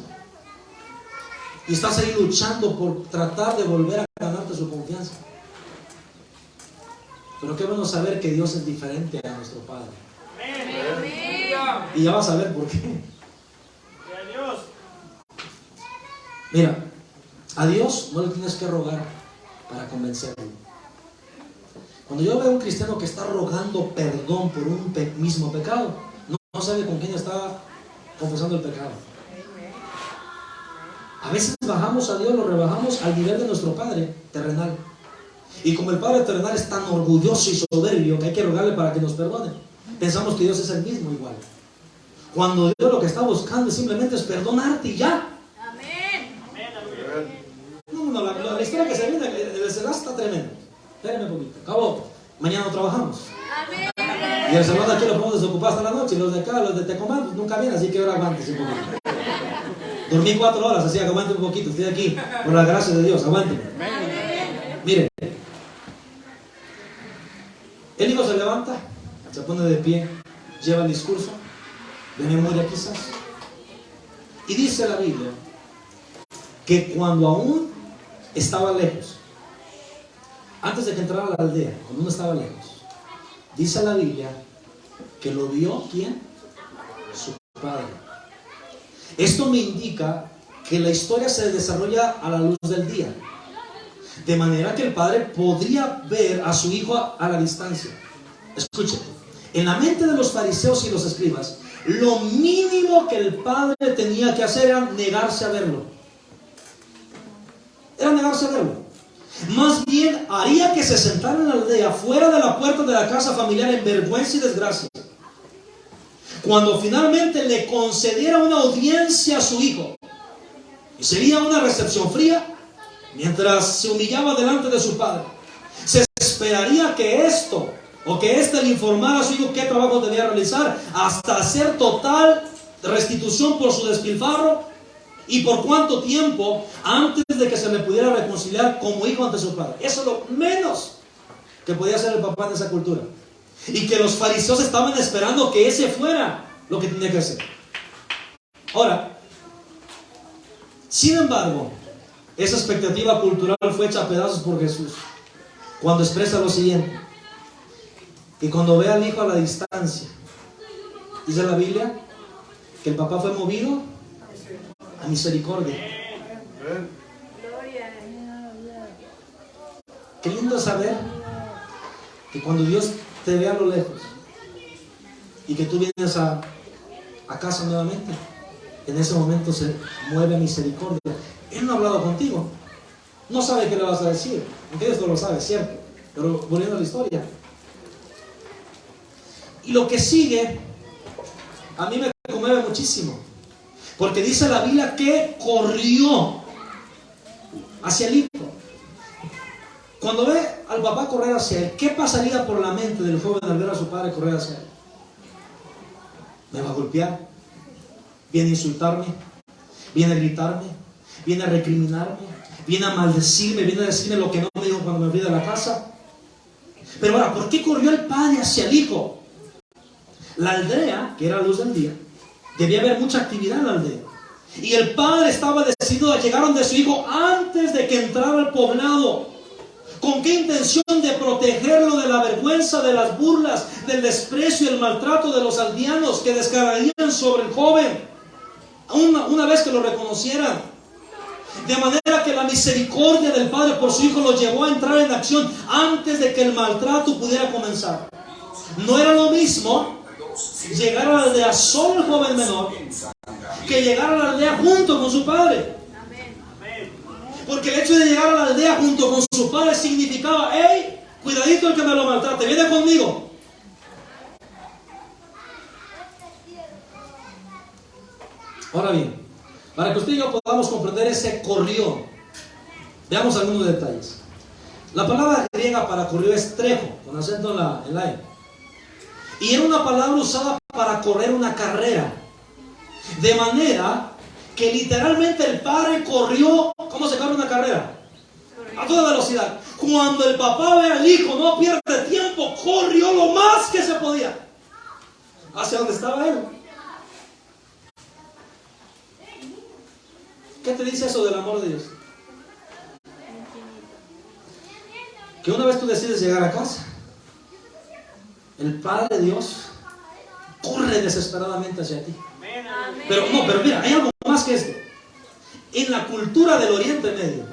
Y estás ahí luchando por tratar de volver a ganarte su confianza. Pero qué bueno saber que Dios es diferente a nuestro Padre. Y ya vas a ver por qué. Mira, a Dios no le tienes que rogar para convencerlo. Cuando yo veo a un cristiano que está rogando perdón por un mismo pecado, no sabe con quién está confesando el pecado. A veces bajamos a Dios, lo rebajamos al nivel de nuestro Padre terrenal. Y como el Padre terrenal es tan orgulloso y soberbio que hay que rogarle para que nos perdone, pensamos que Dios es el mismo igual. Cuando Dios lo que está buscando simplemente es perdonarte y ya. Amén. No, la historia que se viene del Selah está tremenda. Espérenme un poquito. Acabó. Mañana no trabajamos. Amén. Y el Selah de aquí lo podemos desocupar hasta la noche. Y los de acá, los de Tecomán, pues nunca vienen, así que ahora aguantes un poquito. Dormí 4 horas, así que aguante un poquito. Estoy aquí por la gracia de Dios. Aguántenme. Miren. El hijo se levanta, se pone de pie, lleva el discurso, de memoria quizás, y dice la Biblia que cuando aún estaba lejos, antes de que entrara a la aldea, cuando uno estaba lejos, dice la Biblia que lo vio ¿quién? Su padre. Esto me indica que la historia se desarrolla a la luz del día, de manera que el padre podría ver a su hijo a la distancia. Escuchen, en la mente de los fariseos y los escribas, lo mínimo que el padre tenía que hacer era negarse a verlo. Era negarse a verlo. Más bien haría que se sentara en la aldea, fuera de la puerta de la casa familiar, en vergüenza y desgracia. Cuando finalmente le concediera una audiencia a su hijo, y sería una recepción fría, mientras se humillaba delante de su padre, se esperaría que éste le informara a su hijo qué trabajo debía realizar, hasta hacer total restitución por su despilfarro y por cuánto tiempo antes de que se le pudiera reconciliar como hijo ante su padre. Eso es lo menos que podía hacer el papá en esa cultura. Y que los fariseos estaban esperando que ese fuera lo que tenía que hacer. Ahora, sin embargo, esa expectativa cultural fue hecha a pedazos por Jesús cuando expresa lo siguiente: que cuando ve al hijo a la distancia, dice la Biblia que el papá fue movido a misericordia. Qué lindo saber que cuando Dios te ve a lo lejos y que tú vienes a casa nuevamente, en ese momento se mueve a misericordia. Él no ha hablado contigo, no sabe qué le vas a decir, aunque Dios no lo sabe, cierto, pero volviendo a la historia. Y lo que sigue a mí me conmueve muchísimo, porque dice la Biblia que corrió hacia el hijo. Cuando ve al papá correr hacia él, ¿qué pasaría por la mente del joven al ver a su padre correr hacia él? ¿Me va a golpear? ¿Viene a insultarme? ¿Viene a gritarme? ¿Viene a recriminarme? ¿Viene a maldecirme? ¿Viene a decirme lo que no me dijo cuando me fui de la casa? Pero ahora, ¿por qué corrió el padre hacia el hijo? La aldea, que era la luz del día, debía haber mucha actividad en la aldea. Y el padre estaba decidido a llegar donde su hijo antes de que entrara al poblado. ¿Con qué intención? De protegerlo de la vergüenza, de las burlas, del desprecio y el maltrato de los aldeanos que descargarían sobre el joven una vez que lo reconocieran. De manera que la misericordia del padre por su hijo lo llevó a entrar en acción antes de que el maltrato pudiera comenzar. No era lo mismo llegar a la aldea solo el joven menor que llegar a la aldea junto con su padre. Porque el hecho de llegar a la aldea junto con su padre significaba: hey, cuidadito el que me lo maltrate, viene conmigo. Ahora bien, para que usted y yo podamos comprender ese corrió, veamos algunos detalles. La palabra griega para corrió es trejo, con acento en la E. Y era una palabra usada para correr una carrera. De manera que literalmente el padre corrió. ¿Cómo se corre una carrera? A toda velocidad. Cuando el papá ve al hijo, no pierde tiempo, corrió lo más que se podía hacia donde estaba él. ¿Qué te dice eso del amor de Dios? Que una vez tú decides llegar a casa, el Padre Dios corre desesperadamente hacia ti. Pero mira, hay algo más que esto. En la cultura del Oriente Medio,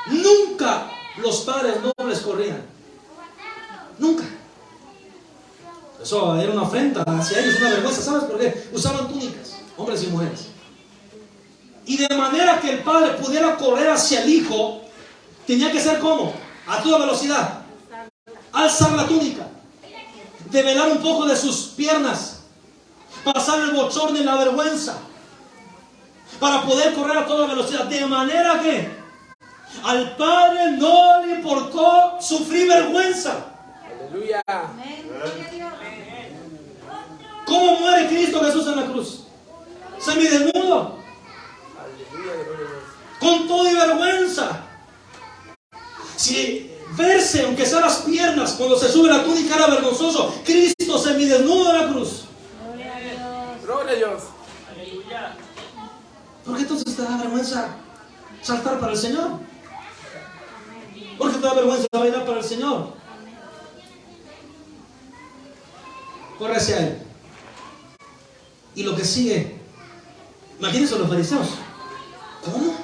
nunca los padres nobles corrían. Nunca. Eso era una afrenta hacia ellos, una vergüenza. ¿Sabes por qué? Usaban túnicas, hombres y mujeres. Y de manera que el padre pudiera correr hacia el hijo, tenía que ser ¿cómo? A toda velocidad. Alzar la túnica, develar un poco de sus piernas, pasar el bochorno y la vergüenza, para poder correr a toda velocidad. De manera que al padre no le importó sufrir vergüenza. Aleluya. ¿Cómo muere Cristo Jesús en la cruz? Semidesnudo, con todo y vergüenza. Si verse, aunque sea las piernas, cuando se sube la túnica era vergonzoso, Cristo semidesnudo en la cruz. Gloria a Dios. ¿Por qué entonces te da vergüenza saltar para el Señor? ¿Por qué te da vergüenza bailar para el Señor? Corre hacia Él. Y lo que sigue, imagínense los fariseos. ¿Cómo?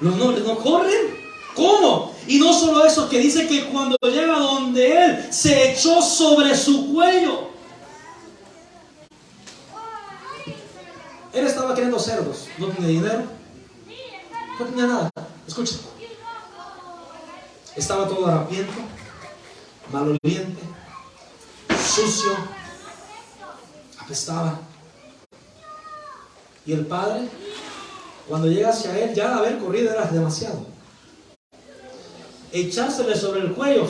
¿Los nobles no corren? ¿Cómo? Y no solo eso, que dice que cuando llega donde Él, se echó sobre su cuello. Él estaba criando cerdos, no tenía dinero, no tenía nada. Escucha, estaba todo harapiento, maloliente, sucio, apestaba. Y el padre, cuando llega hacia él, ya haber corrido era demasiado. Echársele sobre el cuello.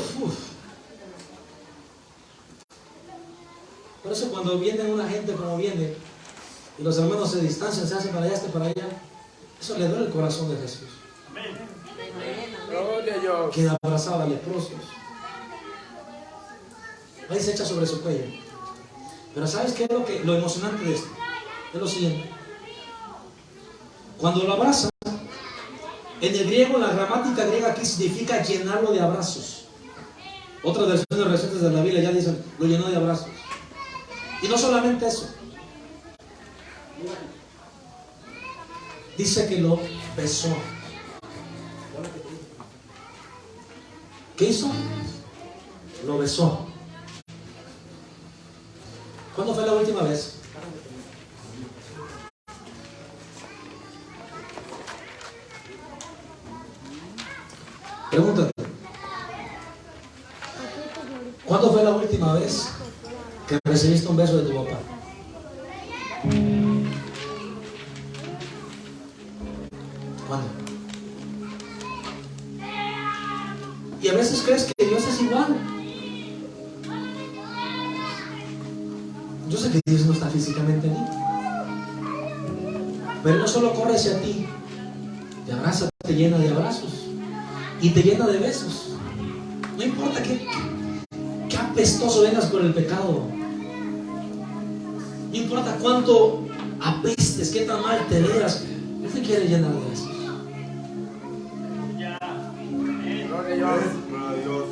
Por eso cuando viene una gente como viene, y los hermanos se distancian, se hacen para allá, para allá, eso le duele el corazón de Jesús. Gloria a Dios. Queda abrazado a leprosos. Ahí se echa sobre su cuello. Pero ¿sabes qué es lo emocionante de esto? Es lo siguiente. Cuando lo abraza, en el griego, la gramática griega aquí significa llenarlo de abrazos. Otras versiones recientes de la Biblia ya dicen, lo llenó de abrazos. Y no solamente eso. Dice que lo besó. ¿Qué hizo? Lo besó. ¿Cuándo fue la última vez? Pregúntate. ¿Cuándo fue la última vez que recibiste un beso de tu papá? ¿Cuándo? Y a veces crees que Dios es igual. Yo sé que Dios no está físicamente ahí, pero no solo corre hacia ti, te abraza, te llena de abrazos y te llena de besos. No importa qué apestoso vengas por el pecado. No importa cuánto apestes, qué tan mal te veas. Él te quiere llenar de eso. Gloria a Dios.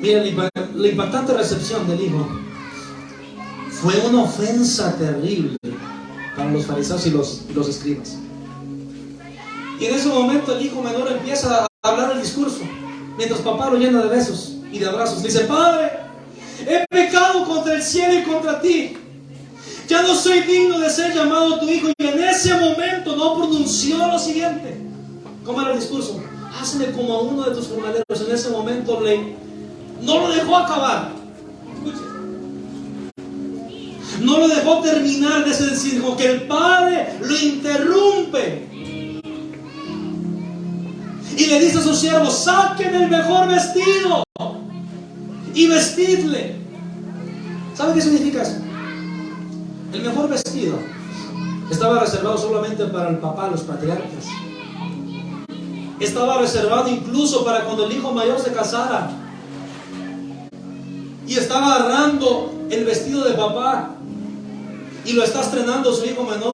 Miren, la impactante recepción del hijo fue una ofensa terrible para los fariseos y los escribas. Y en ese momento el hijo menor empieza a hablar el discurso, mientras papá lo llena de besos y de abrazos. Dice: Padre, he pecado contra el cielo y contra ti. Ya no soy digno de ser llamado tu hijo. Y en ese momento no pronunció lo siguiente. ¿Cómo era el discurso? Hazme como a uno de tus jornaleros. En ese momento no lo dejó acabar. Escuche. No lo dejó terminar de ese decir, que el padre lo interrumpe. Y le dice a sus siervos: saquen el mejor vestido y vestidle. ¿Sabe qué significa eso? El mejor vestido estaba reservado solamente para el papá, los patriarcas. Estaba reservado incluso para cuando el hijo mayor se casara y estaba agarrando el vestido de papá y lo está estrenando su hijo menor.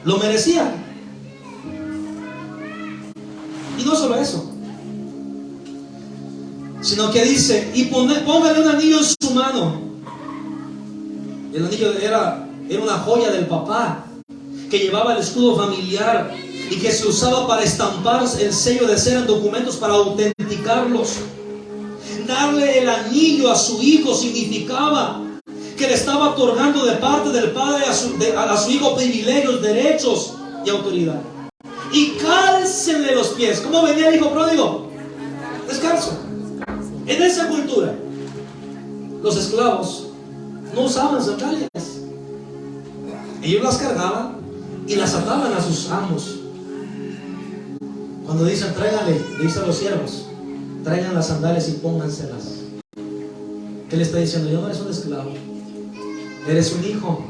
Lo merecía. Y no solo eso, sino que dice: y póngale un anillo en su mano. El anillo era una joya del papá, que llevaba el escudo familiar y que se usaba para estampar el sello de cera en documentos para autenticarlos. Darle el anillo a su hijo significaba que le estaba otorgando de parte del padre a su hijo privilegios, derechos y autoridad. Y cálcenle los pies. ¿Cómo venía el hijo pródigo? Descalzo. En esa cultura, los esclavos no usaban sandalias. Ellos las cargaban y las ataban a sus amos. Cuando dicen: tráiganle, le dicen a los siervos: traigan las sandalias y pónganselas. ¿Qué le está diciendo? Ya no eres un esclavo, eres un hijo.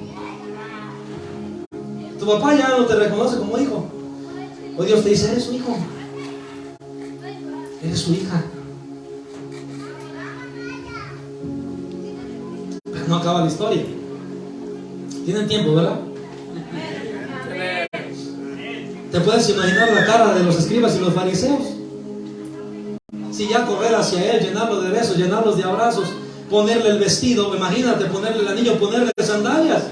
Tu papá ya no te reconoce como hijo. Hoy Dios te dice: eres su hijo, eres su hija. Pero no acaba la historia. Tienen tiempo, ¿verdad? ¿Te puedes imaginar la cara de los escribas y los fariseos? Si ya correr hacia él, llenarlo de besos, llenarlos de abrazos, ponerle el vestido, imagínate, ponerle el anillo, ponerle sandalias.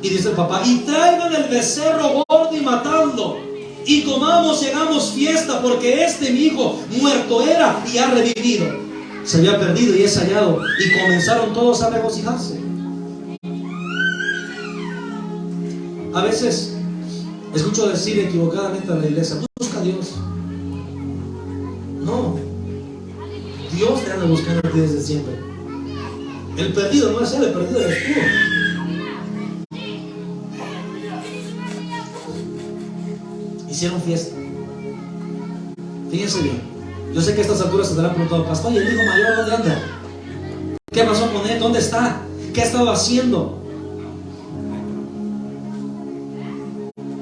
Y dice el papá: y traigan el becerro gordo y matadlo, y comamos y hagamos fiesta, porque mi hijo muerto era y ha revivido. Se había perdido y es hallado. Y comenzaron todos a regocijarse. A veces escucho decir equivocadamente a la iglesia: busca a Dios. No, Dios te anda buscando a ti desde siempre. El perdido no es él, el perdido eres tú. Hicieron fiesta. Fíjense bien. Yo sé que a estas alturas se estarán preguntando: pastor, ¿y el hijo mayor dónde anda? ¿Qué pasó con él? ¿Dónde está? ¿Qué estaba haciendo?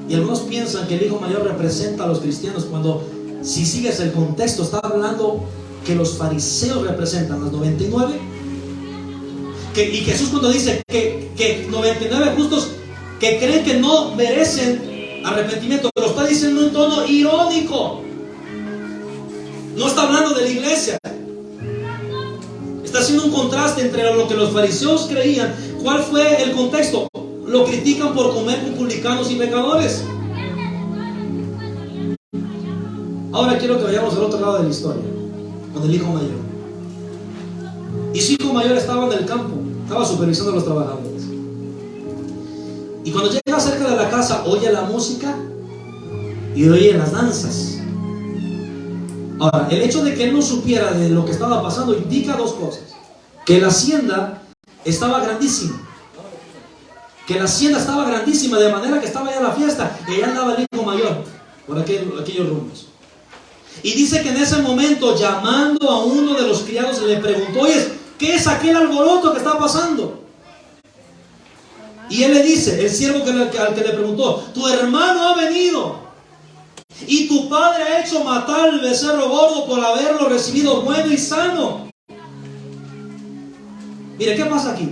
Y algunos piensan que el hijo mayor representa a los cristianos, cuando, si sigues el contexto, está hablando que los fariseos representan a los 99. Y Jesús, cuando dice que 99 justos que creen que no merecen arrepentimiento, lo está diciendo en un tono irónico. No está hablando de la iglesia. Está haciendo un contraste entre lo que los fariseos creían. ¿Cuál fue el contexto? Lo critican por comer con publicanos y pecadores. Ahora quiero que vayamos al otro lado de la historia, con el hijo mayor. Y su hijo mayor estaba en el campo, estaba supervisando a los trabajadores. Y cuando llega cerca de la casa, oye la música y oye las danzas. Ahora, el hecho de que él no supiera de lo que estaba pasando indica dos cosas: que la hacienda estaba grandísima. Que la hacienda estaba grandísima, de manera que estaba ya la fiesta, y allá andaba el hijo mayor por aquellos rumbos. Y dice que en ese momento, llamando a uno de los criados, le preguntó: oye, ¿qué es aquel alboroto que está pasando? Y él le dice, el siervo al que le preguntó: tu hermano ha venido Y tu padre ha hecho matar al becerro gordo por haberlo recibido bueno y sano. Mire, ¿qué pasa aquí?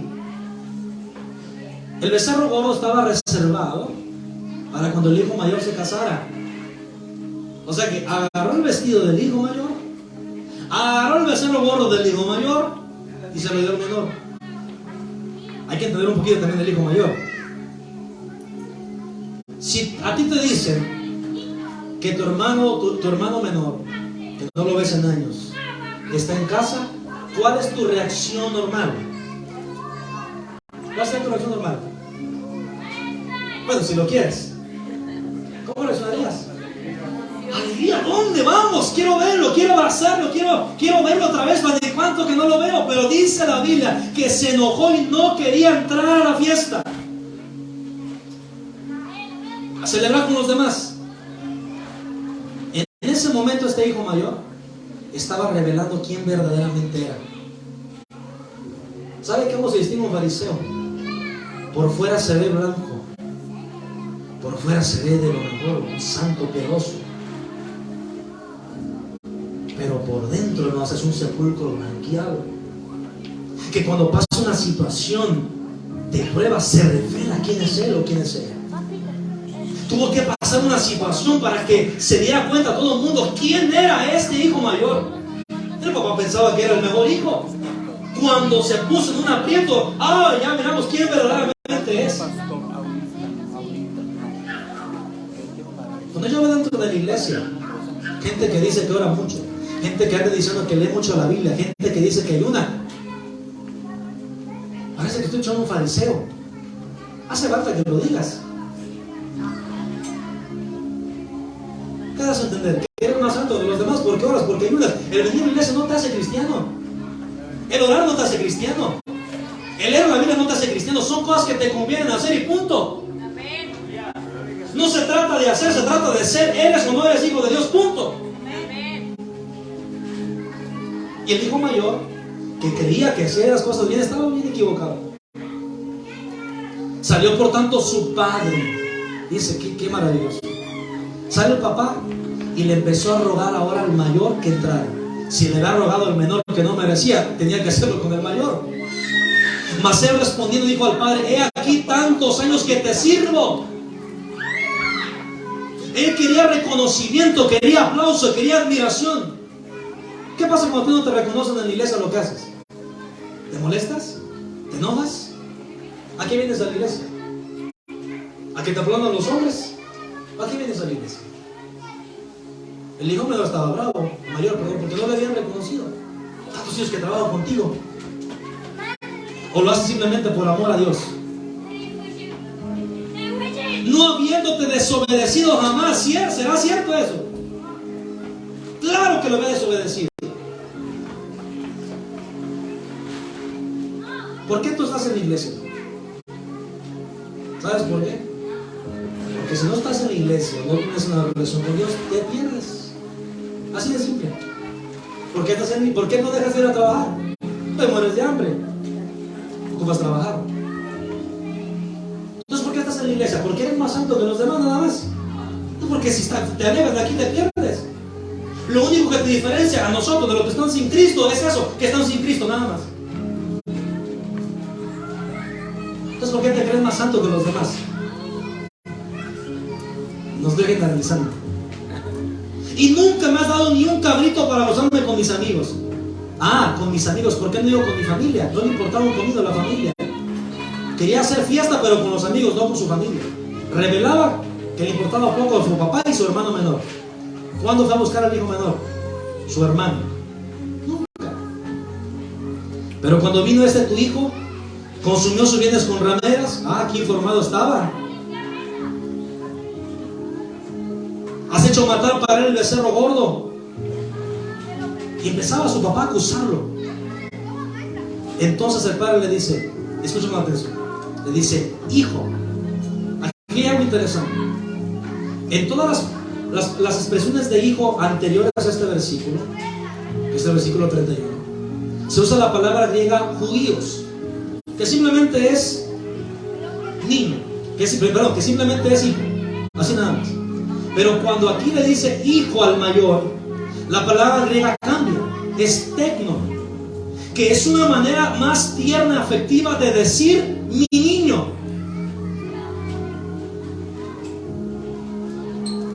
El becerro gordo estaba reservado para cuando el hijo mayor se casara. O sea que agarró el vestido del hijo mayor, agarró el becerro gordo del hijo mayor y se lo dio al menor. Hay que entender un poquito también del hijo mayor. Si a ti te dicen que tu hermano menor, que no lo ves en años, está en casa, ¿cuál es tu reacción normal? ¿Cuál es tu reacción normal? Bueno, si lo quieres, ¿cómo reaccionarías? Alegría, ¿dónde vamos? Quiero verlo, quiero abrazarlo, quiero verlo otra vez. ¿De cuánto que no lo veo? Pero dice la Biblia que se enojó y no quería entrar a la fiesta, a celebrar con los demás. En ese momento este hijo mayor estaba revelando quién verdaderamente era. ¿Sabe cómo se distingue un fariseo? Por fuera se ve blanco, por fuera se ve de lo mejor, un santo piadoso, pero por dentro no es un sepulcro blanqueado, que cuando pasa una situación de prueba se revela quién es él o quién es ella. Tuvo que pasar una situación para que se diera cuenta todo el mundo quién era este hijo mayor. El papá pensaba que era el mejor hijo. Cuando se puso en un aprieto, ya miramos quién verdaderamente es. Cuando yo veo dentro de la iglesia gente que dice que ora mucho, gente que anda diciendo que lee mucho la Biblia, gente que dice que ayuna, parece que estoy echando un fariseo. Hace falta que lo digas. ¿Qué das a entender? Que eres más santo de los demás porque oras, porque ayudas. El venir a la iglesia no te hace cristiano. El orar no te hace cristiano. El leer la Biblia no te hace cristiano. Son cosas que te convienen hacer y punto. No se trata de hacer, se trata de ser. Eres o no eres hijo de Dios, punto. Y el hijo mayor, que creía que hacía las cosas bien, estaba bien equivocado. Salió por tanto su padre. Dice, qué maravilloso. Sale el papá y le empezó a rogar ahora al mayor que entrara. Si le había rogado al menor que no merecía, tenía que hacerlo con el mayor. Mas él respondiendo dijo al padre: he aquí tantos años que te sirvo. Él quería reconocimiento, quería aplauso, quería admiración. ¿Qué pasa cuando tú no te reconocen en la iglesia lo que haces? ¿Te molestas? ¿Te enojas? ¿A qué vienes a la iglesia? ¿A que te aplaudan los hombres? ¿A qué vienes a la iglesia? El hijo menor estaba bravo, mayor, perdón, porque no le habían reconocido. Tantos años que trabajo contigo. ¿O lo haces simplemente por amor a Dios? No habiéndote desobedecido jamás, ¿será cierto eso? Claro que lo había desobedecido. ¿Por qué tú estás en la iglesia? ¿Sabes por qué? Porque si no estás en la iglesia, no tienes una relación con Dios, te pierdes. Así de simple. ¿Por qué no dejas de ir a trabajar? Te mueres de hambre. Ocupas trabajar. Entonces, ¿por qué estás en la iglesia? ¿Porque eres más santo que los demás nada más? No, porque si te alejas de aquí te pierdes. Lo único que te diferencia a nosotros de los que están sin Cristo es eso, que están sin Cristo nada más. Entonces, ¿por qué te crees más santo que los demás? Nos estoy generalizando. Y nunca me has dado ni un cabrito para gozarme con mis amigos. Con mis amigos. ¿Por qué no digo con mi familia? No le importaba un comino a la familia. Quería hacer fiesta, pero con los amigos, no con su familia. Revelaba que le importaba poco a su papá y su hermano menor. ¿Cuándo fue a buscar al hijo menor? Su hermano. Nunca. Pero cuando vino tu hijo, consumió sus bienes con rameras. Qué informado estaba. Has hecho matar para él el becerro gordo. Y empezaba su papá a acusarlo. Entonces el padre le dice, escúchame la atención, le dice: hijo, aquí hay algo interesante. En todas las expresiones de hijo anteriores a este versículo, que es el versículo 31, se usa la palabra griega judíos, que simplemente es niño, que simplemente es hijo, así nada más. Pero cuando aquí le dice hijo al mayor, la palabra griega cambia, es tecno, que es una manera más tierna, afectiva de decir mi niño.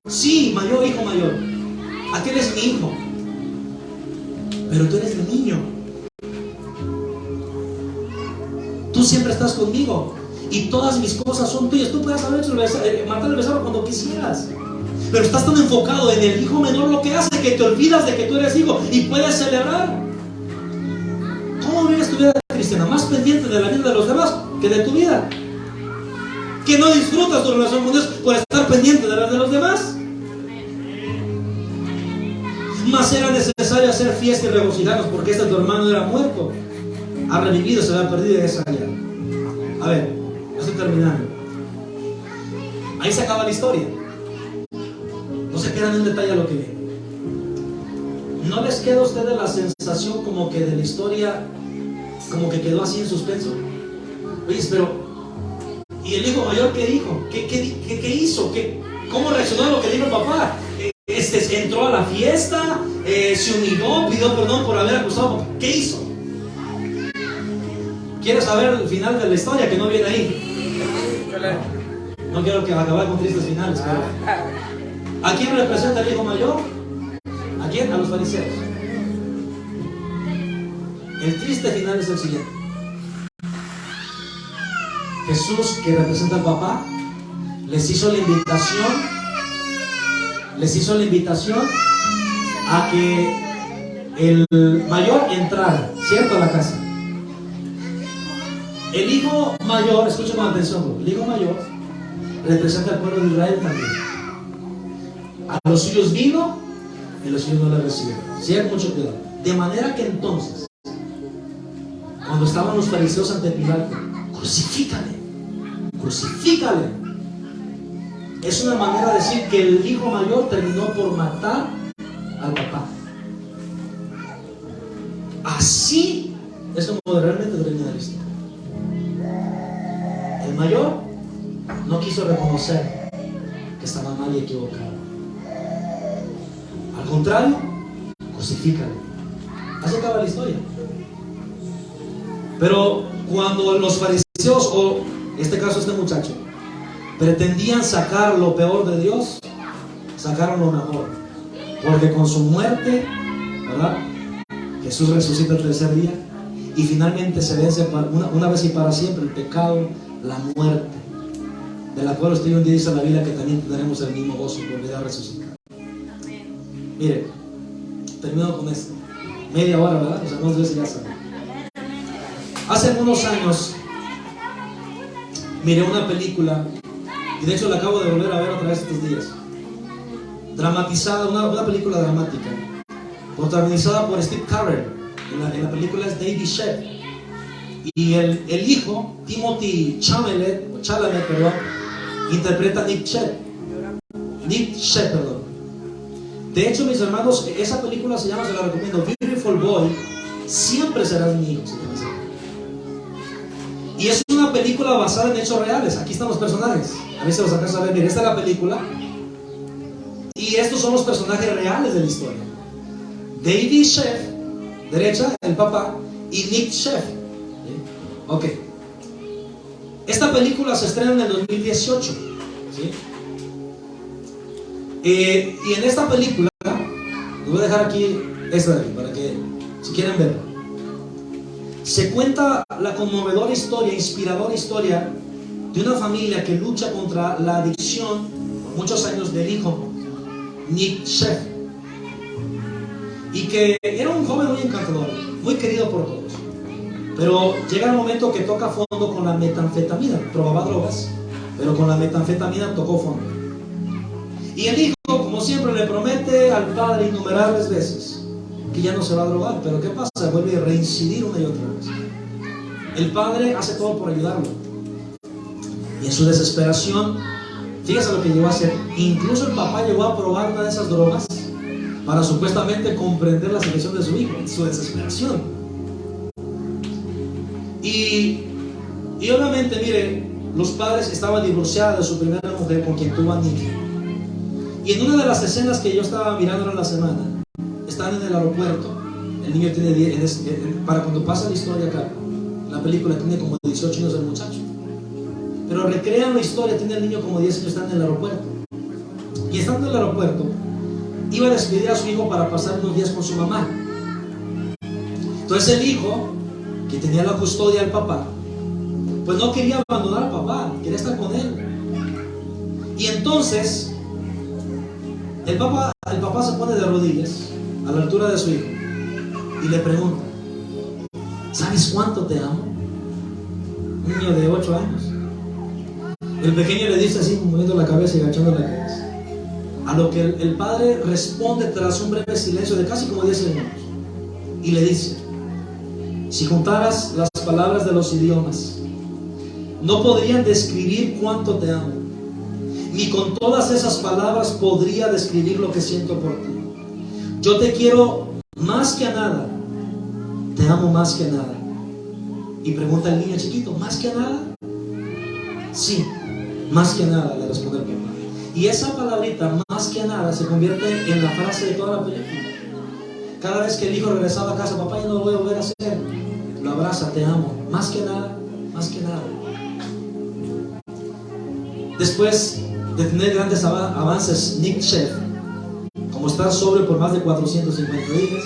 Sí, mayor, hijo mayor, aquel es mi hijo, pero tú eres mi niño. Tú siempre estás conmigo y todas mis cosas son tuyas. Tú puedes haber hecho matar el becerro cuando quisieras, pero estás tan enfocado en el hijo menor, lo que hace que te olvidas de que tú eres hijo y puedes celebrar. ¿Cómo vives tu vida cristiana? Más pendiente de la vida de los demás que de tu vida. Que no disfrutas tu relación con Dios por estar pendiente de la de los demás. Más era necesario hacer fiesta y regocijarnos porque tu hermano era muerto, ha revivido, se había perdido y es allá. A ver, estoy terminando. Ahí se acaba la historia. No se queda en un detalle a lo que viene. ¿No les queda a ustedes la sensación como que de la historia, como que quedó así en suspenso? Oye, pero ¿y el hijo mayor qué dijo? ¿Qué hizo? ¿Cómo reaccionó a lo que dijo el papá? Entró a la fiesta, se humilló, pidió perdón por haber acusado a papá. ¿Qué hizo? ¿Quieres saber el final de la historia que no viene ahí? No quiero que acabar con tristes finales, pero ¿a quién representa el hijo mayor? ¿A quién? A los fariseos. El triste final es el siguiente. Jesús, que representa al papá, les hizo la invitación a que el mayor entrara, ¿cierto?, a la casa. El hijo mayor, escucha con atención, el hijo mayor representa al pueblo de Israel también. A los suyos vino y los suyos no le recibieron. Cierto, mucho cuidado. De manera que entonces, cuando estaban los fariseos ante Pilato, crucifícale, crucifícale. Es una manera de decir que el hijo mayor terminó por matar al papá. Así es como realmente termina la historia. El mayor no quiso reconocer que estaba mal y equivocado. Al contrario, crucifícale. Así acaba la historia. Pero cuando los fariseos, o en este caso este muchacho, pretendían sacar lo peor de Dios, sacaron lo mejor. Porque con su muerte, ¿verdad?, Jesús resucita el tercer día y finalmente se vence una vez y para siempre el pecado, la muerte, de la cual usted un día dice en la Biblia que también tendremos el mismo gozo por vida resucitada. Mire, termino con esto. Media hora, ¿verdad? Los hermanos de veces ya saben. Hace algunos años miré una película, y de hecho la acabo de volver a ver otra vez estos días, dramatizada, una película dramática, protagonizada por Steve Carell. En la película es David Sheff, y el hijo, Timothy Chalamet, interpreta a Nick Sheff. De hecho, mis hermanos, esa película se llama, se la recomiendo, Beautiful Boy, siempre serás mi hijo, se llama así. Y es una película basada en hechos reales. Aquí están los personajes, a mí se los alcanza a ver. Mira, esta es la película y estos son los personajes reales de la historia. David Sheff, derecha, el papá, y Nick Sheff. Ok. Esta película se estrena en el 2018, ¿sí? Y en esta película, les voy a dejar aquí esta de aquí, para que, si quieren verla, se cuenta la conmovedora historia, inspiradora historia de una familia que lucha contra la adicción por muchos años del hijo Nick Sheff, y que era un joven muy encantador, muy querido por todos, pero llega el momento que toca fondo con la metanfetamina. Probaba drogas, pero con la metanfetamina tocó fondo. Y el hijo, como siempre, le promete al padre innumerables veces que ya no se va a drogar, pero ¿qué pasa? Vuelve a reincidir una y otra vez. El padre hace todo por ayudarlo, y en su desesperación, fíjese lo que llegó a hacer. Incluso el papá llegó a probar una de esas drogas para supuestamente comprender la situación de su hijo, su desesperación. Y obviamente, mire, los padres estaban divorciados de su primera mujer con quien tuvo a Nick, Y en una de las escenas que yo estaba mirando en la semana, están en el aeropuerto. El niño tiene 10, para cuando pasa la historia acá, la película tiene como 18 años el muchacho. Pero recrean la historia, tiene el niño como 10 años, está en el aeropuerto. Y estando en el aeropuerto, iba a despedir a su hijo para pasar unos días con su mamá. Entonces el hijo, que tenía la custodia del papá, pues no quería abandonar al papá, quería estar con él. Y entonces el papá se pone de rodillas a la altura de su hijo y le pregunta: ¿sabes cuánto te amo? Un niño de 8 años. El pequeño le dice así, moviendo la cabeza y agachando la cabeza. A lo que el padre responde tras un breve silencio de casi como 10 segundos y le dice: si juntaras las palabras de los idiomas, no podrían describir cuánto te amo. Ni con todas esas palabras podría describir lo que siento por ti. Yo te quiero más que a nada. Te amo más que a nada. Y pregunta el niño chiquito: ¿más que a nada? Sí, más que a nada, le responde el papá. Y esa palabrita, más que a nada, se convierte en la frase de toda la película. Cada vez que el hijo regresaba a casa: papá, ya no lo voy a volver a hacer. Lo abraza: te amo, más que nada, más que nada. Después de tener grandes avances, Nick Sheff, como estar sobrio por más de 450 días,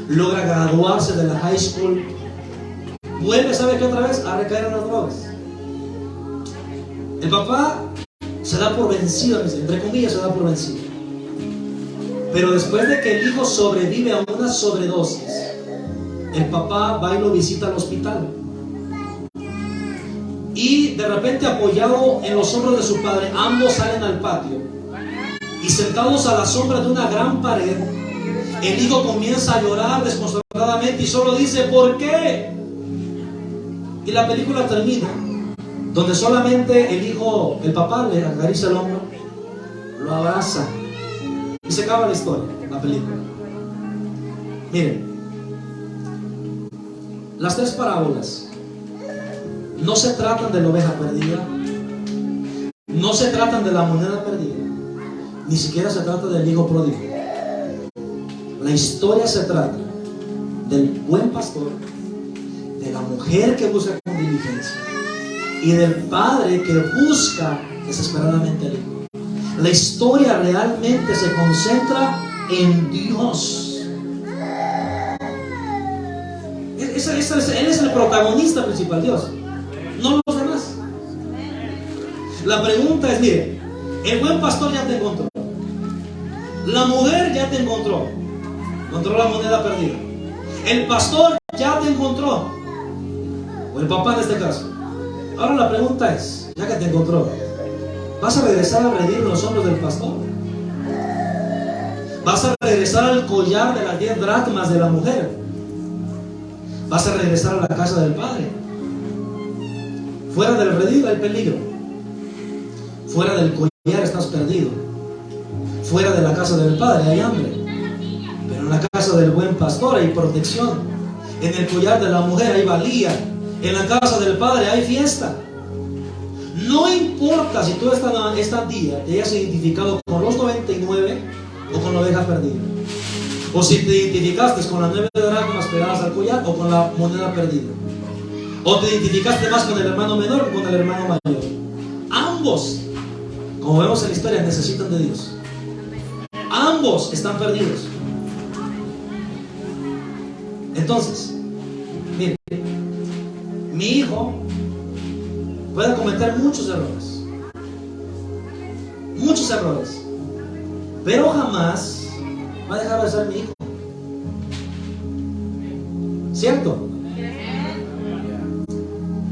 logra graduarse de la high school, vuelve, ¿sabe qué? Otra vez a recaer en las drogas. El papá se da por vencido, entre comillas, se da por vencido. Pero después de que el hijo sobrevive a una sobredosis, el papá va y lo visita al hospital. Y de repente, apoyado en los hombros de su padre, ambos salen al patio. Y sentados a la sombra de una gran pared, el hijo comienza a llorar desconsoladamente y solo dice: ¿por qué? Y la película termina donde solamente el papá le acaricia el hombro, lo abraza y se acaba la historia, la película. Miren, las 3 parábolas no se tratan de la oveja perdida, no se tratan de la moneda perdida, ni siquiera se trata del hijo pródigo. La historia se trata del buen pastor, de la mujer que busca con diligencia y del padre que busca desesperadamente al hijo. La historia realmente se concentra en Dios. Él es el protagonista principal, Dios, no los demás. La pregunta es: mire, el buen pastor ya te encontró, la mujer ya te encontró la moneda perdida, el pastor ya te encontró, o el papá en este caso. Ahora la pregunta es: ya que te encontró, ¿vas a regresar a rendir los hombros del pastor? ¿Vas a regresar al collar de las 10 dracmas de la mujer? ¿Vas a regresar a la casa del padre? Fuera del redil hay peligro. Fuera del collar estás perdido. Fuera de la casa del padre hay hambre. Pero en la casa del buen pastor hay protección. En el collar de la mujer hay valía. En la casa del padre hay fiesta. No importa si tú esta día te hayas identificado con los 99 o con la oveja perdida, o si te identificaste con las 9 dracmas pegadas al collar o con la moneda perdida, o te identificaste más con el hermano menor que con el hermano mayor. Ambos, como vemos en la historia, necesitan de Dios. Ambos están perdidos. Entonces, mire, mi hijo puede cometer muchos errores, pero jamás va a dejar de ser mi hijo. ¿Cierto?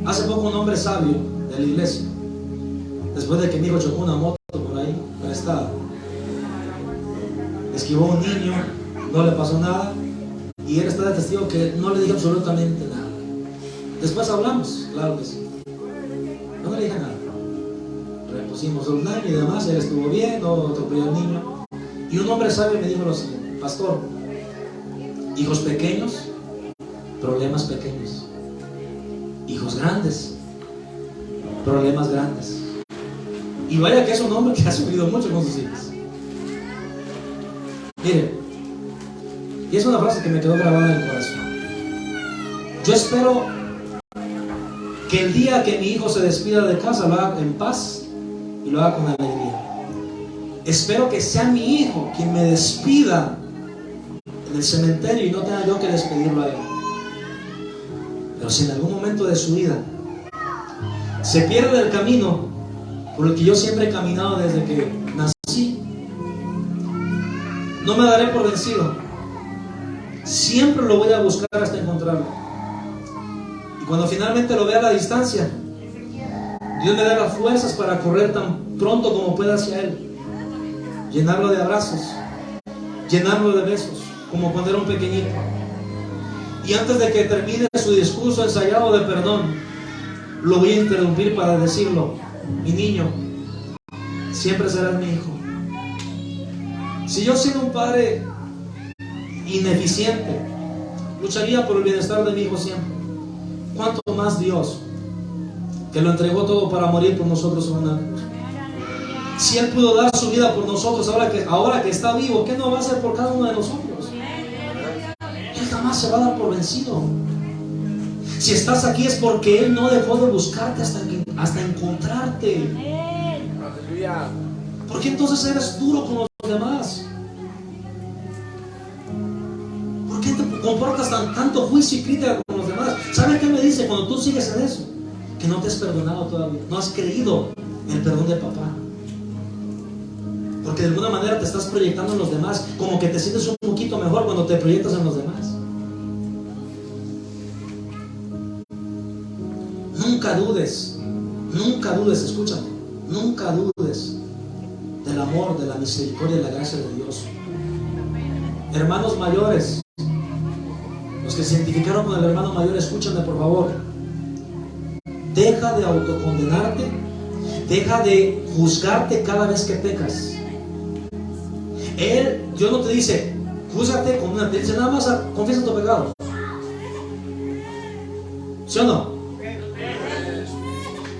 Hace poco un hombre sabio de la iglesia, después de que mi hijo chocó una moto por ahí, arrestado, esquivó a un niño, no le pasó nada, y él está de testigo que no le dije absolutamente nada. Después hablamos, claro que sí. No le dije nada. Repusimos el daño y demás, él estuvo bien, no atropelló al niño. Y un hombre sabio me dijo lo siguiente: pastor, hijos pequeños, problemas pequeños. Hijos grandes, problemas grandes. Y vaya que es un hombre que ha sufrido mucho con sus hijos. Mire, y es una frase que me quedó grabada en el corazón. Yo espero que el día que mi hijo se despida de casa lo haga en paz y lo haga con alegría. Espero que sea mi hijo quien me despida en el cementerio y no tenga yo que despedirlo a él. Pero si en algún momento de su vida se pierde el camino por el que yo siempre he caminado desde que nací, no me daré por vencido. Siempre lo voy a buscar hasta encontrarlo. Y cuando finalmente lo vea a la distancia, Dios me da las fuerzas para correr tan pronto como pueda hacia Él, llenarlo de abrazos, llenarlo de besos, como cuando era un pequeñito. Y antes de que termine su discurso ensayado de perdón, lo voy a interrumpir para decirlo: mi niño, siempre serás mi hijo. Si yo siendo un padre ineficiente, lucharía por el bienestar de mi hijo siempre, ¿cuánto más Dios, que lo entregó todo para morir por nosotros en una cruz? Si Él pudo dar su vida por nosotros ahora que está vivo, ¿qué no va a hacer por cada uno de nosotros? Él jamás se va a dar por vencido. Si estás aquí es porque Él no dejó de buscarte hasta encontrarte. ¿Por qué entonces eres duro con los demás? ¿Por qué te comportas tanto juicio y crítica con los demás? ¿Sabes qué me dice cuando tú sigues en eso? Que no te has perdonado todavía, no has creído en el perdón de papá. Porque de alguna manera te estás proyectando en los demás, como que te sientes un poquito mejor cuando te proyectas en los demás. Nunca dudes, escúchame, nunca dudes del amor, de la misericordia y la gracia de Dios. Hermanos mayores, los que se identificaron con el hermano mayor, escúchame por favor. Deja de autocondenarte, deja de juzgarte cada vez que pecas. Dios no te dice, júzgate con una, te dice nada más, confiesa tu pecado. ¿Sí o no?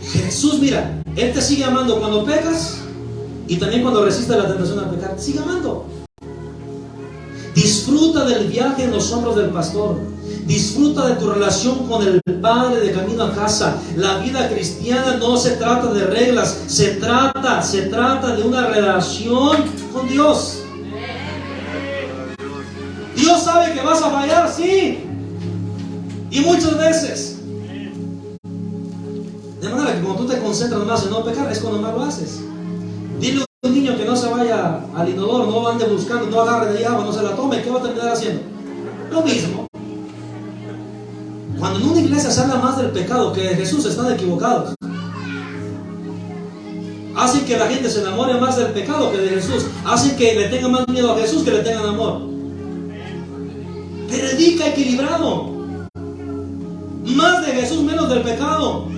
Jesús, mira, Él te sigue amando cuando pecas y también cuando resistes la tentación a pecar. Te sigue amando. Disfruta del viaje en los hombros del pastor. Disfruta de tu relación con el Padre de camino a casa. La vida cristiana no se trata de reglas, se trata de una relación con Dios. Dios sabe que vas a fallar, sí, y muchas veces. De manera que cuando tú te concentras más en no pecar, es cuando más lo haces. Dile a un niño que no se vaya al inodoro, no ande buscando, no agarre de ahí agua, no se la tome, ¿qué va a terminar haciendo? Lo mismo. Cuando en una iglesia se habla más del pecado que de Jesús, están equivocados. Hacen que la gente se enamore más del pecado que de Jesús. Hacen que le tengan más miedo a Jesús que le tengan amor. Predica equilibrado. Más de Jesús, menos del pecado.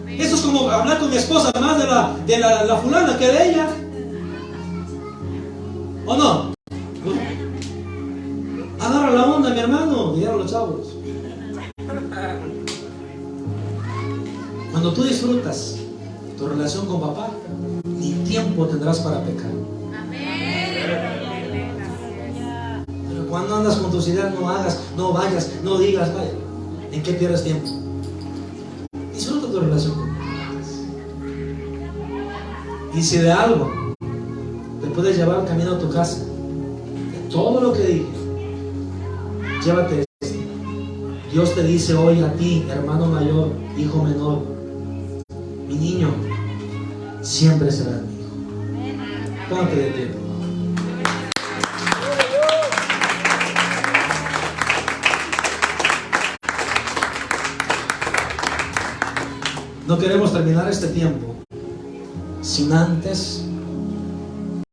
Eso es como hablar con mi esposa, más de la fulana que de ella. ¿O no? Agarra la onda, mi hermano, dijeron los chavos. Cuando tú disfrutas tu relación con papá, ni tiempo tendrás para pecar. Pero cuando andas con tus ideas, no hagas, no vayas, no digas, vaya. ¿En qué pierdes tiempo? Disfruta tu relación con papá. Y si de algo te puedes llevar camino a tu casa, de todo lo que dije, llévate esto. Dios te dice hoy a ti, hermano mayor, hijo menor, mi niño, siempre será mi hijo. Póngate de pie. No queremos terminar este tiempo sin antes